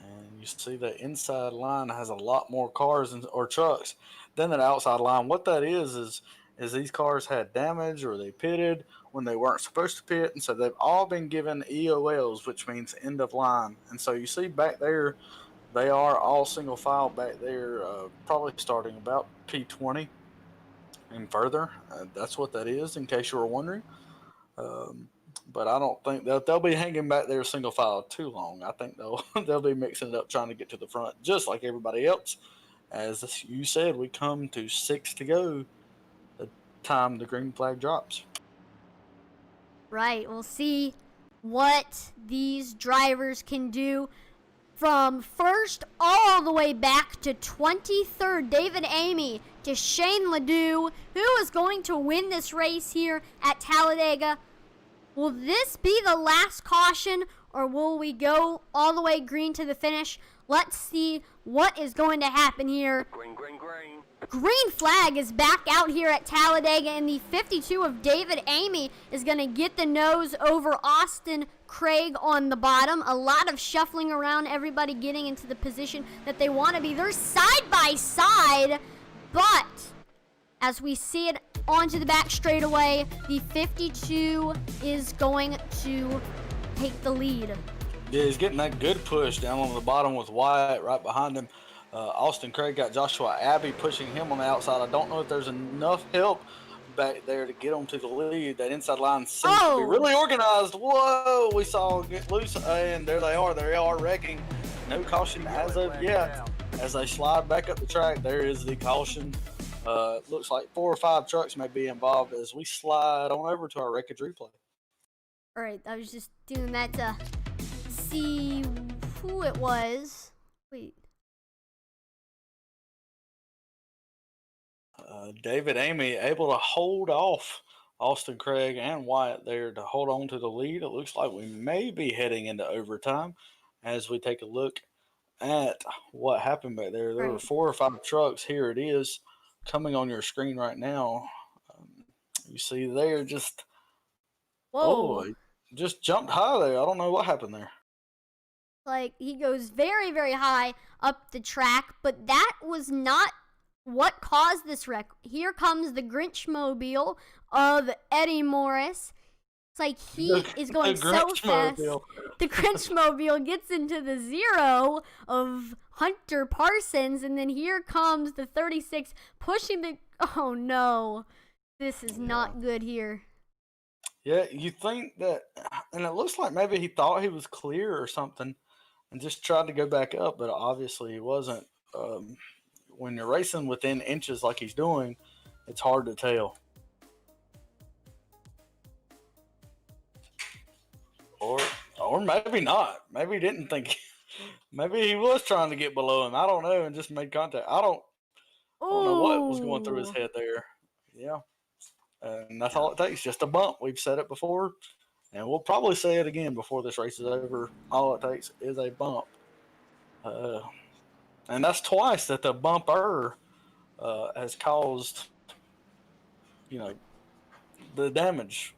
And you see the inside line has a lot more cars or trucks than that outside line. What that is these cars had damage or they pitted when they weren't supposed to pit, and so they've all been given EOLs, which means end of line. And so you see back there, they are all single file back there, probably starting about P20 and further. That's what that is, in case you were wondering. But I don't think they'll be hanging back there single file too long. I think they'll be mixing it up, trying to get to the front, just like everybody else. As you said, we come to 6 to go the time the green flag drops. Right, we'll see what these drivers can do from first all the way back to 23rd. David Amy to Shane Ledoux, who is going to win this race here at Talladega. Will this be the last caution, or will we go all the way green to the finish? Let's see what is going to happen here. Green, green, green. Green flag is back out here at Talladega, and the 52 of David Amy is going to get the nose over Austin Craig on the bottom. A lot of shuffling around, everybody getting into the position that they want to be. They're side by side, but as we see it onto the back straightaway, the 52 is going to take the lead. Yeah, he's getting that good push down on the bottom with Wyatt right behind him. Austin Craig got Joshua Abbey pushing him on the outside. I don't know if there's enough help back there to get him to the lead. That inside line seems to be really organized. Whoa, we saw him get loose, and there they are. They are wrecking. No caution as of yet. As they slide back up the track, there is the caution. Looks like 4 or 5 trucks may be involved as we slide on over to our wreckage replay. All right, I was just doing that to see who it was. Wait. David Amy able to hold off Austin Craig and Wyatt there to hold on to the lead. It looks like we may be heading into overtime as we take a look at what happened back there. There were 4 or 5 trucks. Here it is coming on your screen right now. You see there just Whoa. he just jumped high there. I don't know what happened there. Like, he goes very, very high up the track, but that was not what caused this wreck. Here comes the Grinch mobile of Eddie Morris. It's like he is going so fast. The Grinch mobile gets into the zero of Hunter Parsons, and then here comes the 36 pushing the... Oh, no. This is not good here. Yeah, you think that... And it looks like maybe he thought he was clear or something and just tried to go back up, but obviously he wasn't. When you're racing within inches like he's doing, it's hard to tell. Or maybe not. Maybe he didn't think. Maybe he was trying to get below him. I don't know, and just made contact. I don't know what was going through his head there. Yeah. And that's all it takes. Just a bump. We've said it before, and we'll probably say it again before this race is over. All it takes is a bump. And that's twice that the bumper has caused, the damage.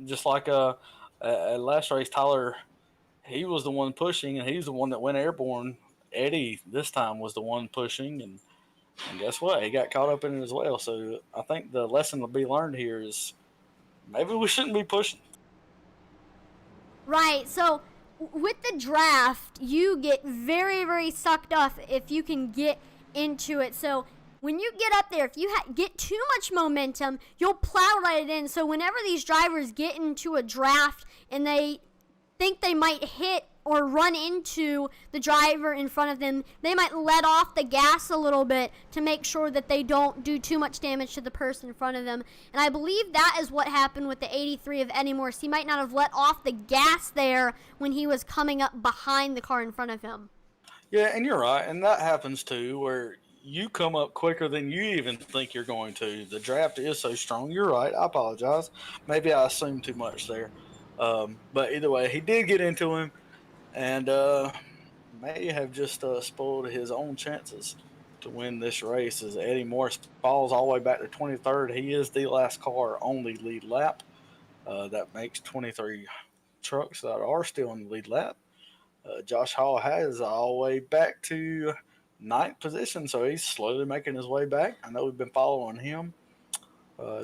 Just like at last race, Tyler, he was the one pushing, and he's the one that went airborne. Eddie, this time, was the one pushing, and guess what? He got caught up in it as well. So I think the lesson to be learned here is maybe we shouldn't be pushing. Right, so with the draft, you get very, very sucked up if you can get into it. So when you get up there, if you get too much momentum, you'll plow right in. So whenever these drivers get into a draft and they think they might hit or run into the driver in front of them, they might let off the gas a little bit to make sure that they don't do too much damage to the person in front of them. And I believe that is what happened with the 83 of Eddie Morris. He might not have let off the gas there when he was coming up behind the car in front of him. Yeah, and you're right. And that happens too, where you come up quicker than you even think you're going to. The draft is so strong. You're right. I apologize. Maybe I assumed too much there. But either way, he did get into him. And may have just spoiled his own chances to win this race as Eddie Morris falls all the way back to 23rd. He is the last car on the lead lap. That makes 23 trucks that are still in the lead lap. Josh Hall has all the way back to 9th position, so he's slowly making his way back. I know we've been following him.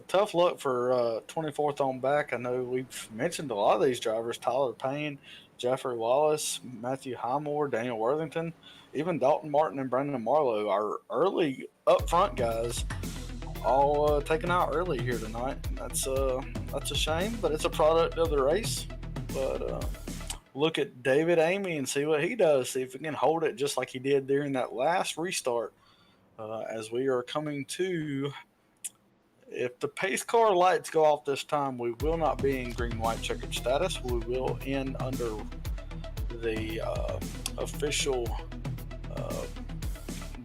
Tough luck for 24th on back. I know we've mentioned a lot of these drivers: Tyler Payne, Jeffrey Wallace, Matthew Highmore, Daniel Worthington, even Dalton Martin and Brandon Marlowe, our early up front guys, all taken out early here tonight. That's a shame, but it's a product of the race. But look at David Amy and see what he does. See if he can hold it just like he did during that last restart. As we are coming to, if the pace car lights go off this time, we will not be in green-white checkered status. We will end under the official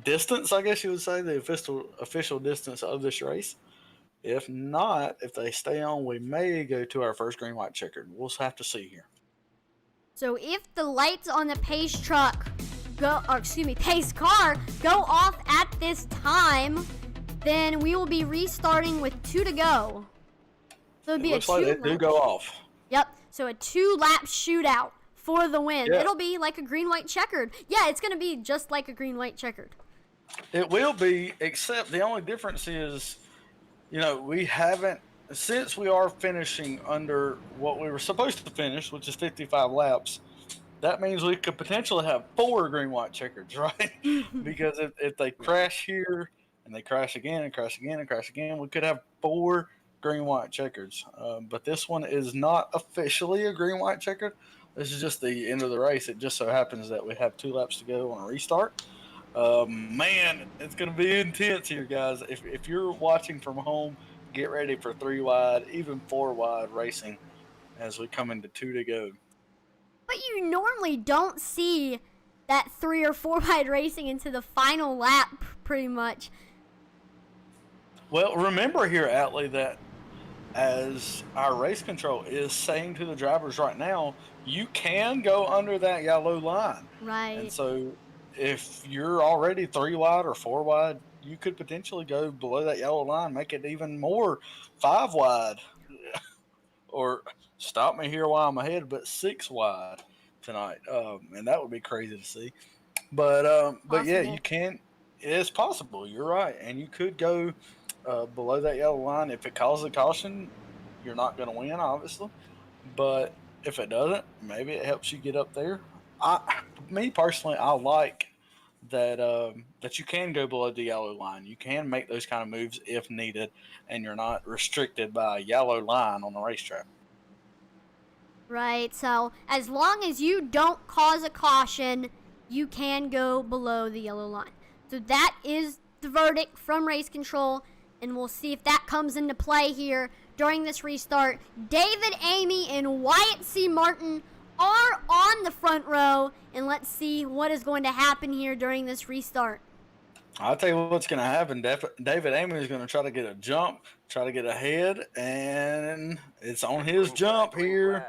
distance, I guess you would say, the official distance of this race. If not, if they stay on, we may go to our first green-white checkered. We'll have to see here. So if the lights on the pace car go off at this time, then we will be restarting with 2 to go. So it'd be looks like they do go off. Yep. So a 2-lap shootout for the win. Yeah. It'll be like a green-white checkered. Yeah, it's going to be just like a green-white checkered. It will be, except the only difference is, we haven't, since we are finishing under what we were supposed to finish, which is 55 laps, that means we could potentially have 4 green-white checkers, right? Because if they crash here, and they crash again and crash again and crash again, we could have 4 green-white checkers. But this one is not officially a green-white checkered. This is just the end of the race. It just so happens that we have 2 laps to go on a restart. Man, it's going to be intense here, guys. If you're watching from home, get ready for 3 wide, even 4 wide racing as we come into 2 to go. But you normally don't see that 3 or 4 wide racing into the final lap, pretty much. Well, remember here, Atlee, that as our race control is saying to the drivers right now, you can go under that yellow line. Right. And so if you're already 3 wide or 4 wide, you could potentially go below that yellow line, make it even more 5 wide. Or stop me here while I'm ahead, but 6 wide tonight, and that would be crazy to see. But yeah, you Possible. can. It's possible. You're right, and you could go below that yellow line. If it calls a caution, you're not going to win, obviously. But if it doesn't, maybe it helps you get up there. Me personally, I like that you can go below the yellow line. You can make those kind of moves if needed, and you're not restricted by a yellow line on the racetrack. Right, so as long as you don't cause a caution, you can go below the yellow line. So that is the verdict from race control, and we'll see if that comes into play here during this restart. David Amy and Wyatt C. Martin are on the front row, and let's see what is going to happen here during this restart. I'll tell you what's going to happen. David Amy is going to try to get a jump, try to get ahead, and it's on his jump here.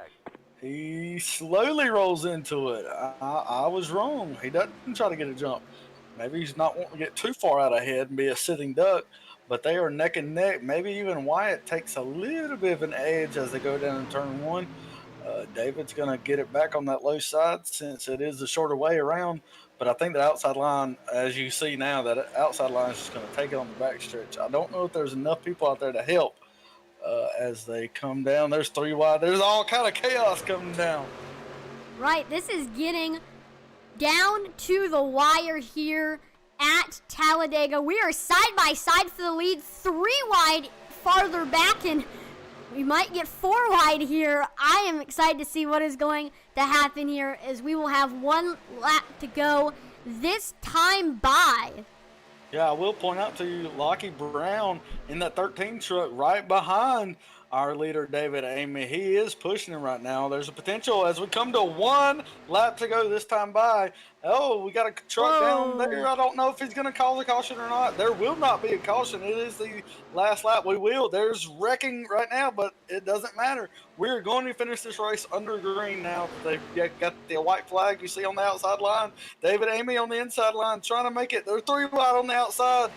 He slowly rolls into it. I was wrong. He doesn't try to get a jump. Maybe he's not wanting to get too far out ahead and be a sitting duck, but they are neck and neck. Maybe even Wyatt takes a little bit of an edge as they go down in turn one. David's going to get it back on that low side since it is the shorter way around. But I think the outside line, as you see now, that outside line is just going to take it on the backstretch. I don't know if there's enough people out there to help as they come down. There's 3 wide. There's all kind of chaos coming down. Right, this is getting down to the wire here at Talladega. We are side by side for the lead, 3 wide farther back, and we might get 4 wide here. I am excited to see what is going to happen here as we will have 1 lap to go this time by. Yeah, I will point out to you, Lockie Brown in that 13 truck right behind our leader, David Amy. He is pushing him right now. There's a potential as we come to 1 lap to go this time by. Oh, we got a truck down there. I don't know if he's going to call the caution or not. There will not be a caution. It is the last lap. There's wrecking right now, but it doesn't matter. We're going to finish this race under green now. They've got the white flag you see on the outside line. David Amy on the inside line trying to make it. They're 3 wide on the outside.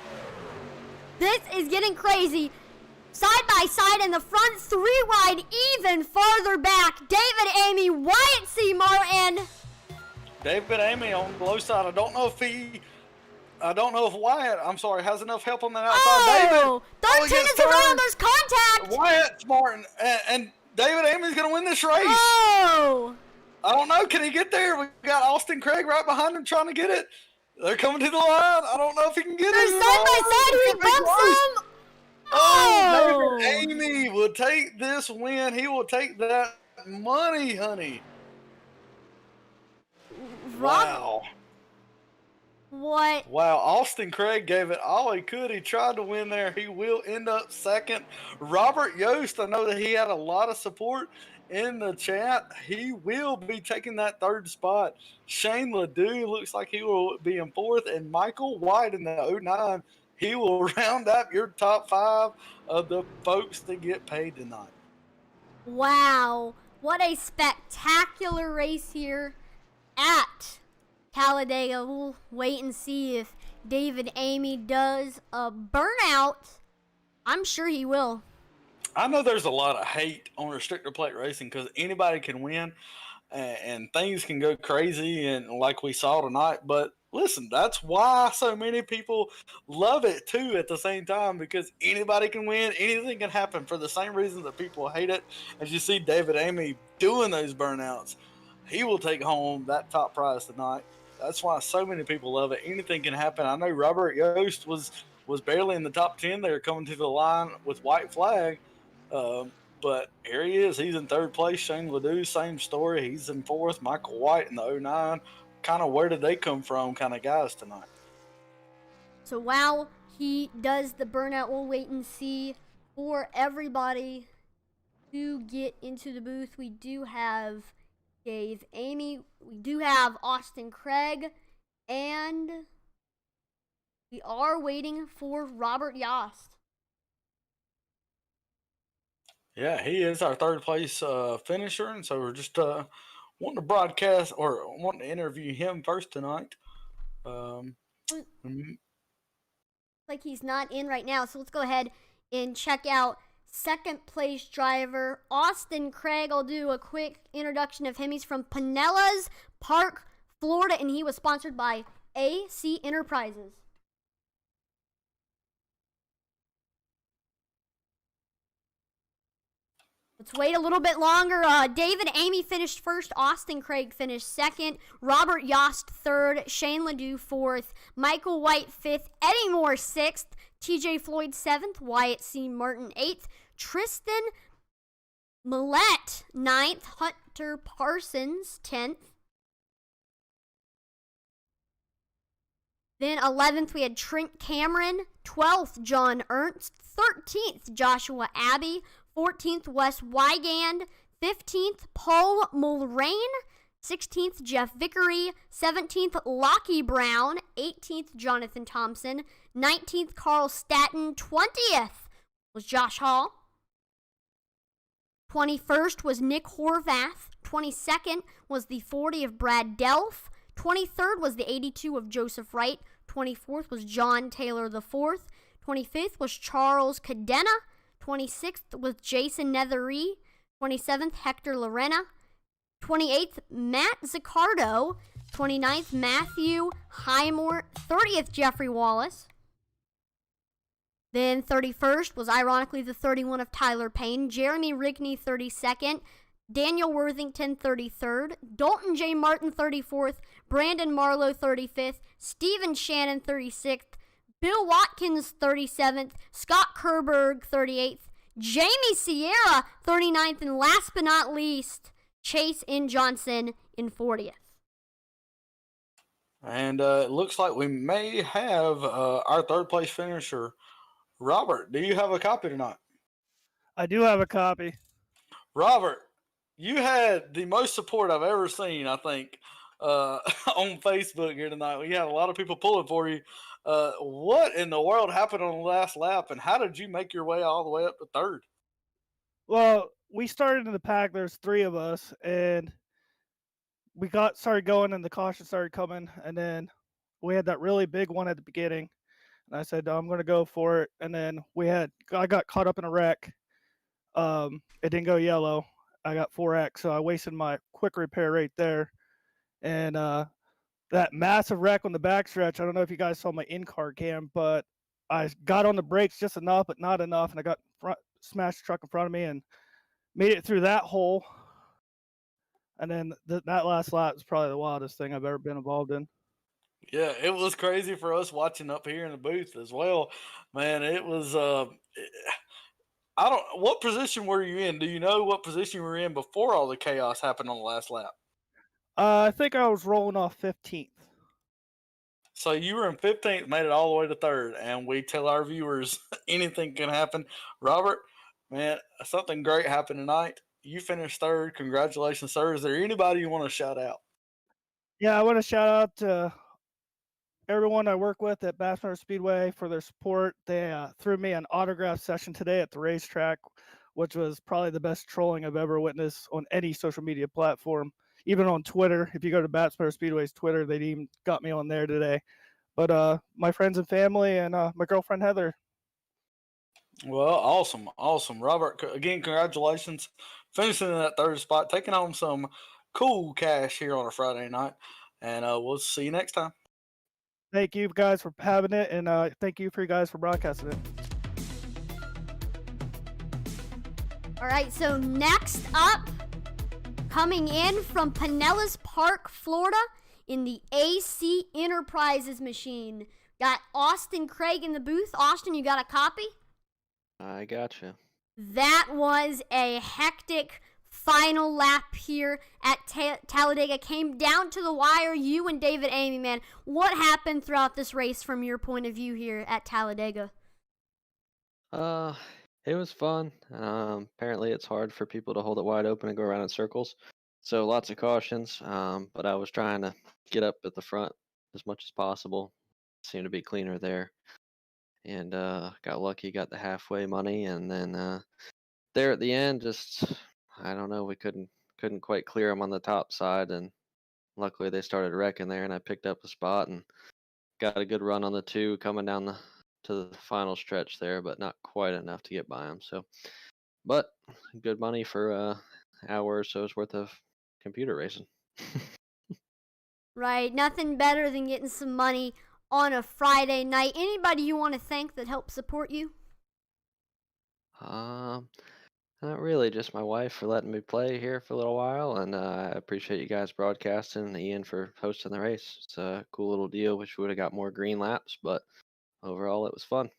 This is getting crazy. Side by side in the front, 3 wide, even farther back. David Amy, Wyatt C. Martin. David Amy on the low side. I don't know if Wyatt, has enough help on the outside. Oh, David. 13 is around. There's contact. Wyatt Martin and David Amy's going to win this race. Oh. I don't know. Can he get there? We got Austin Craig right behind him trying to get it. They're coming to the line. I don't know if he can get They're it. side by side. He bumps him. Oh, David Amy will take this win. He will take that money, honey. Wow. What? Wow, Austin Craig gave it all he could. He tried to win there. He will end up second. Robert Yost, I know that he had a lot of support in the chat. He will be taking that 3rd spot. Shane Ledoux looks like he will be in 4th. And Michael White in the 09, he will round up your top 5 of the folks that get paid tonight. Wow. What a spectacular race here at Talladega. We'll wait and see if David Amy does a burnout. I'm sure he will. I know there's a lot of hate on restrictor plate racing because anybody can win and things can go crazy and like we saw tonight. But listen, that's why so many people love it too at the same time, because anybody can win. Anything can happen for the same reasons that people hate it. As you see David Amy doing those burnouts, he will take home that top prize tonight. That's why so many people love it. Anything can happen. I know Robert Yost was barely in the top 10 there coming to the line with white flag. But here he is. He's in 3rd place. Shane Ledoux, same story. He's in 4th. Michael White in the 09. Kind of where did they come from kind of guys tonight. So while he does the burnout, we'll wait and see for everybody to get into the booth. We do have Dave Amy. We do have Austin Craig. And we are waiting for Robert Yost. Yeah, he is our 3rd place finisher, and so we're just wanting to broadcast or wanting to interview him first tonight. Like he's not in right now, so let's go ahead and check out second place driver, Austin Craig. I'll do a quick introduction of him. He's from Pinellas Park, Florida, and he was sponsored by AC Enterprises. Let's wait a little bit longer. David Amy finished first. Austin Craig finished second. Robert Yost third. Shane Ledoux fourth. Michael White fifth. Eddie Moore sixth. TJ Floyd seventh. Wyatt C. Martin eighth. Tristan Millette ninth. Hunter Parsons 10th. Then 11th we had Trent Cameron. 12th John Ernst. 13th Joshua Abbey. 14th, Wes Wygand. 15th, Paul Mulrain. 16th, Jeff Vickery. 17th, Lockie Brown. 18th, Jonathan Thompson. 19th, Carl Staton. 20th was Josh Hall. 21st was Nick Horvath. 22nd was the 40 of Brad Delph. 23rd was the 82 of Joseph Wright. 24th was John Taylor IV. 25th was Charles Cadena. 26th was Jason Nethery. 27th, Hector Lorena. 28th, Matt Zaccardo. 29th, Matthew Highmore. 30th, Jeffrey Wallace. Then 31st was ironically the 31 of Tyler Payne. Jeremy Rigney, 32nd. Daniel Worthington, 33rd. Dalton J. Martin, 34th. Brandon Marlowe, 35th. Steven Shannon, 36th. Bill Watkins, 37th. Scott Kerberg, 38th. Jamie Sierra, 39th. And last but not least, Chase N. Johnson in 40th. And it looks like we may have our third place finisher, Robert. Do you have a copy tonight? I do have a copy. Robert, you had the most support I've ever seen, I think, on Facebook here tonight. We had a lot of people pulling for you. What in the world happened on the last lap, and how did you make your way all the way up to third? Well, we started in the pack. There's three of us, and we started going, and the caution started coming, and then we had that really big one at the beginning. And I said, I'm going to go for it. And then I got caught up in a wreck. It didn't go yellow. I got 4X, so I wasted my quick repair right there. And that massive wreck on the backstretch, I don't know if you guys saw my in-car cam, but I got on the brakes just enough, but not enough, and I got smashed the truck in front of me and made it through that hole. And then that last lap was probably the wildest thing I've ever been involved in. Yeah, it was crazy for us watching up here in the booth as well. Man, it was what position were you in? Do you know what position you were in before all the chaos happened on the last lap? I think I was rolling off 15th. So you were in 15th, made it all the way to third, and we tell our viewers anything can happen. Robert, man, something great happened tonight. You finished third. Congratulations, sir. Is there anybody you want to shout out? Yeah, I want to shout out to everyone I work with at Superspeedway for their support. They threw me an autograph session today at the racetrack, which was probably the best trolling I've ever witnessed on any social media platform. Even on Twitter, if you go to Speedway's Twitter, they even got me on there today. But my friends and family and my girlfriend Heather. Well, awesome. Robert, again, congratulations. Finishing in that third spot, taking home some cool cash here on a Friday night. And we'll see you next time. Thank you guys for having it, and thank you for you guys for broadcasting it. All right, so next up, coming in from Pinellas Park, Florida, in the AC Enterprises machine, got Austin Craig in the booth. Austin, you got a copy? I gotcha. That was a hectic final lap here at Talladega. Came down to the wire. You and David Amy, man, what happened throughout this race from your point of view here at Talladega? It was fun. Apparently it's hard for people to hold it wide open and go around in circles. So lots of cautions. But I was trying to get up at the front as much as possible. Seemed to be cleaner there. And got lucky, got the halfway money, and then there at the end, just I don't know, we couldn't quite clear them on the top side, and luckily they started wrecking there, and I picked up a spot and got a good run on the two coming down to the final stretch there, but not quite enough to get by him. So, but good money for a hour or so's worth of computer racing. Right, nothing better than getting some money on a Friday night. Anybody you want to thank that helped support you? Um, Not really, just my wife for letting me play here for a little while, and I appreciate you guys broadcasting and Ian for hosting the race. It's a cool little deal. Wish we would have got more green laps, but overall it was fun.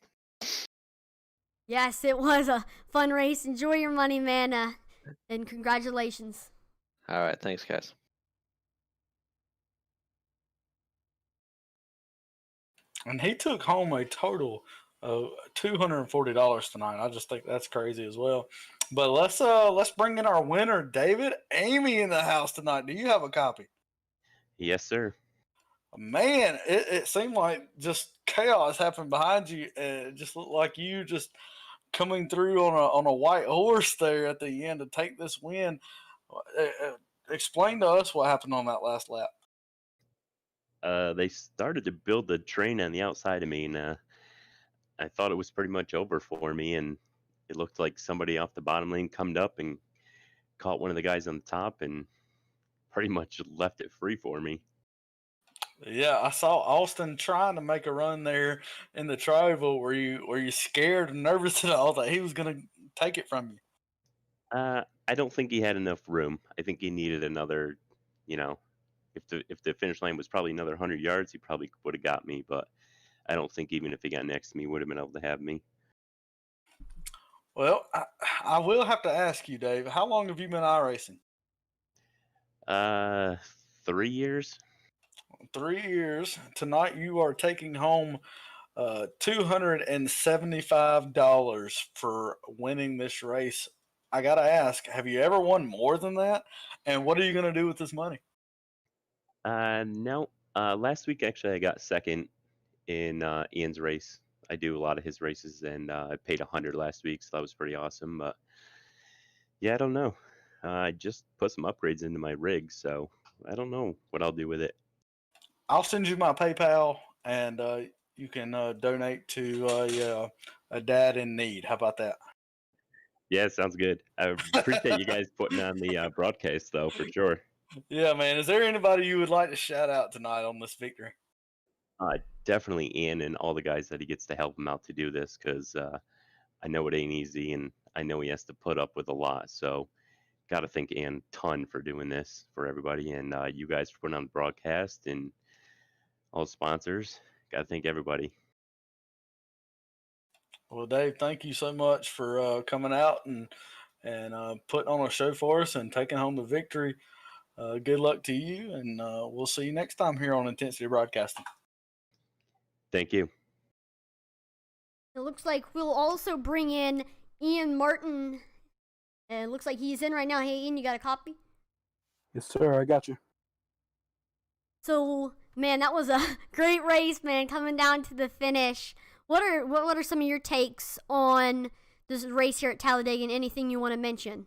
Yes, it was a fun race. Enjoy your money, man, and congratulations. All right, thanks, guys. And he took home a total of $240 tonight. I just think that's crazy as well. But let's bring in our winner, David. Amy in the house tonight. Do you have a copy? Yes, sir. Man, it seemed like just chaos happened behind you. It just looked like you just coming through on a white horse there at the end to take this win. Explain to us what happened on that last lap. They started to build the train on the outside of me, and I thought it was pretty much over for me. And it looked like somebody off the bottom lane come up and caught one of the guys on the top, and pretty much left it free for me. Yeah, I saw Austin trying to make a run there in the trioval. Were you scared and nervous at all that he was going to take it from you? I don't think he had enough room. I think he needed another, you know, if the finish line was probably another 100 yards, he probably would have got me. But I don't think even if he got next to me, he would have been able to have me. Well, I will have to ask you, Dave. How long have you been iRacing? 3 years. 3 years. Tonight you are taking home $275 for winning this race. I gotta ask, have you ever won more than that? And what are you gonna do with this money? No. Last week actually I got second in Ian's race. I do a lot of his races, and I paid 100 last week, so that was pretty awesome. But yeah, I don't know. I just put some upgrades into my rig, so I don't know what I'll do with it. I'll send you my PayPal, and you can donate to a dad in need. How about that? Yeah, sounds good. I appreciate you guys putting on the broadcast, though, for sure. Yeah, man. Is there anybody you would like to shout out tonight on this victory? Definitely Ian and all the guys that he gets to help him out to do this, because I know it ain't easy, and I know he has to put up with a lot. So, got to thank Ian a ton for doing this for everybody, and you guys for putting on the broadcast and all the sponsors. Got to thank everybody. Well, Dave, thank you so much for coming out and putting on a show for us and taking home the victory. Good luck to you, and we'll see you next time here on Intensity Broadcasting. Thank you. It looks like we'll also bring in Ian Martin. And it looks like he's in right now. Hey, Ian, you got a copy? Yes, sir. I got you. So, man, that was a great race, man, coming down to the finish. What are some of your takes on this race here at Talladega and anything you want to mention?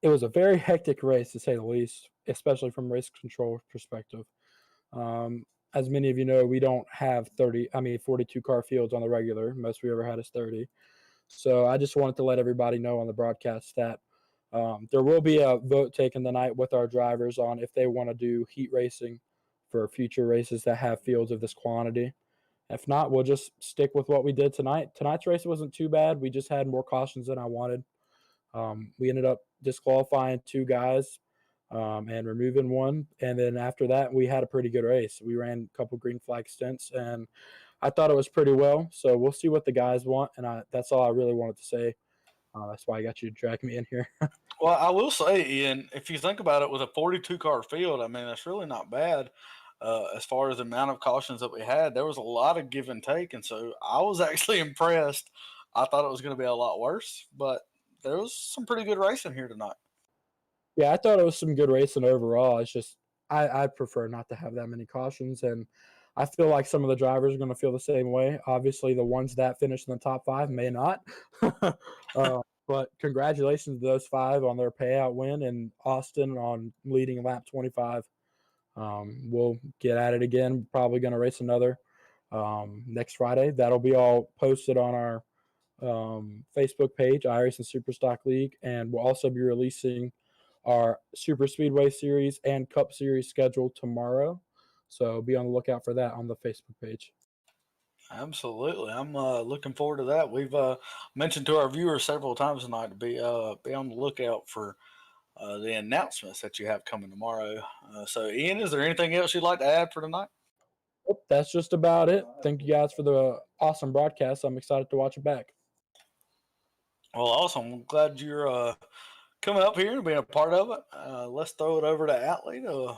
It was a very hectic race, to say the least, especially from race control perspective. As many of you know, we don't have 42 car fields on the regular. Most we ever had is 30. So I just wanted to let everybody know on the broadcast that there will be a vote taken tonight with our drivers on if they want to do heat racing for future races that have fields of this quantity. If not, we'll just stick with what we did tonight. Tonight's race wasn't too bad. We just had more cautions than I wanted. We ended up disqualifying 2 guys and removing 1. And then after that, we had a pretty good race. We ran a couple green flag stints, and I thought it was pretty well. So we'll see what the guys want, and that's all I really wanted to say. That's why I got you to drag me in here. Well, I will say, Ian, if you think about it, with a 42 car field, I mean, that's really not bad. As far as the amount of cautions that we had, there was a lot of give and take, and so I was actually impressed. I thought it was going to be a lot worse, but there was some pretty good racing here tonight. Yeah, I thought it was some good racing overall. It's just I prefer not to have that many cautions, and I feel like some of the drivers are going to feel the same way. Obviously, the ones that finish in the top 5 may not. But congratulations to those 5 on their payout win, and Austin on leading lap 25. We'll get at it again. Probably going to race another next Friday. That'll be all posted on our Facebook page, iRacing Superstock League, and we'll also be releasing our Super Speedway Series and Cup Series schedule tomorrow. So be on the lookout for that on the Facebook page. Absolutely, I'm looking forward to that. We've mentioned to our viewers several times tonight to be on the lookout for the announcements that you have coming tomorrow. So, Ian, is there anything else you'd like to add for tonight? Nope, that's just about it. Thank you guys for the awesome broadcast. I'm excited to watch it back. Well, awesome. I'm glad you're coming up here and being a part of it. Let's throw it over to Atlee to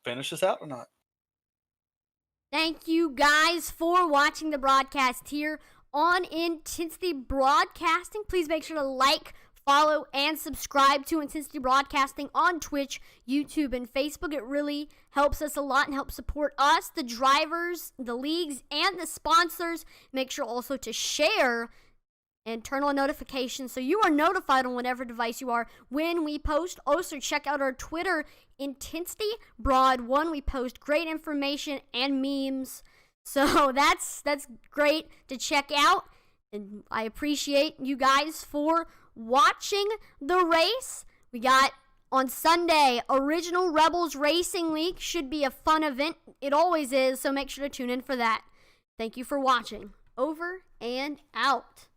finish us out tonight. Thank you guys for watching the broadcast here on Intensity Broadcasting. Please make sure to like, follow, and subscribe to Intensity Broadcasting on Twitch, YouTube, and Facebook. It really helps us a lot and helps support us, the drivers, the leagues, and the sponsors. Make sure also to share and turn on notifications so you are notified on whatever device you are when we post. Also, check out our Twitter, Intensity Broad 1. We post great information and memes. So that's great to check out. And I appreciate you guys for watching the race. We got on Sunday, Original Rebels Racing League. Should be a fun event. It always is, so make sure to tune in for that. Thank you for watching. Over and out.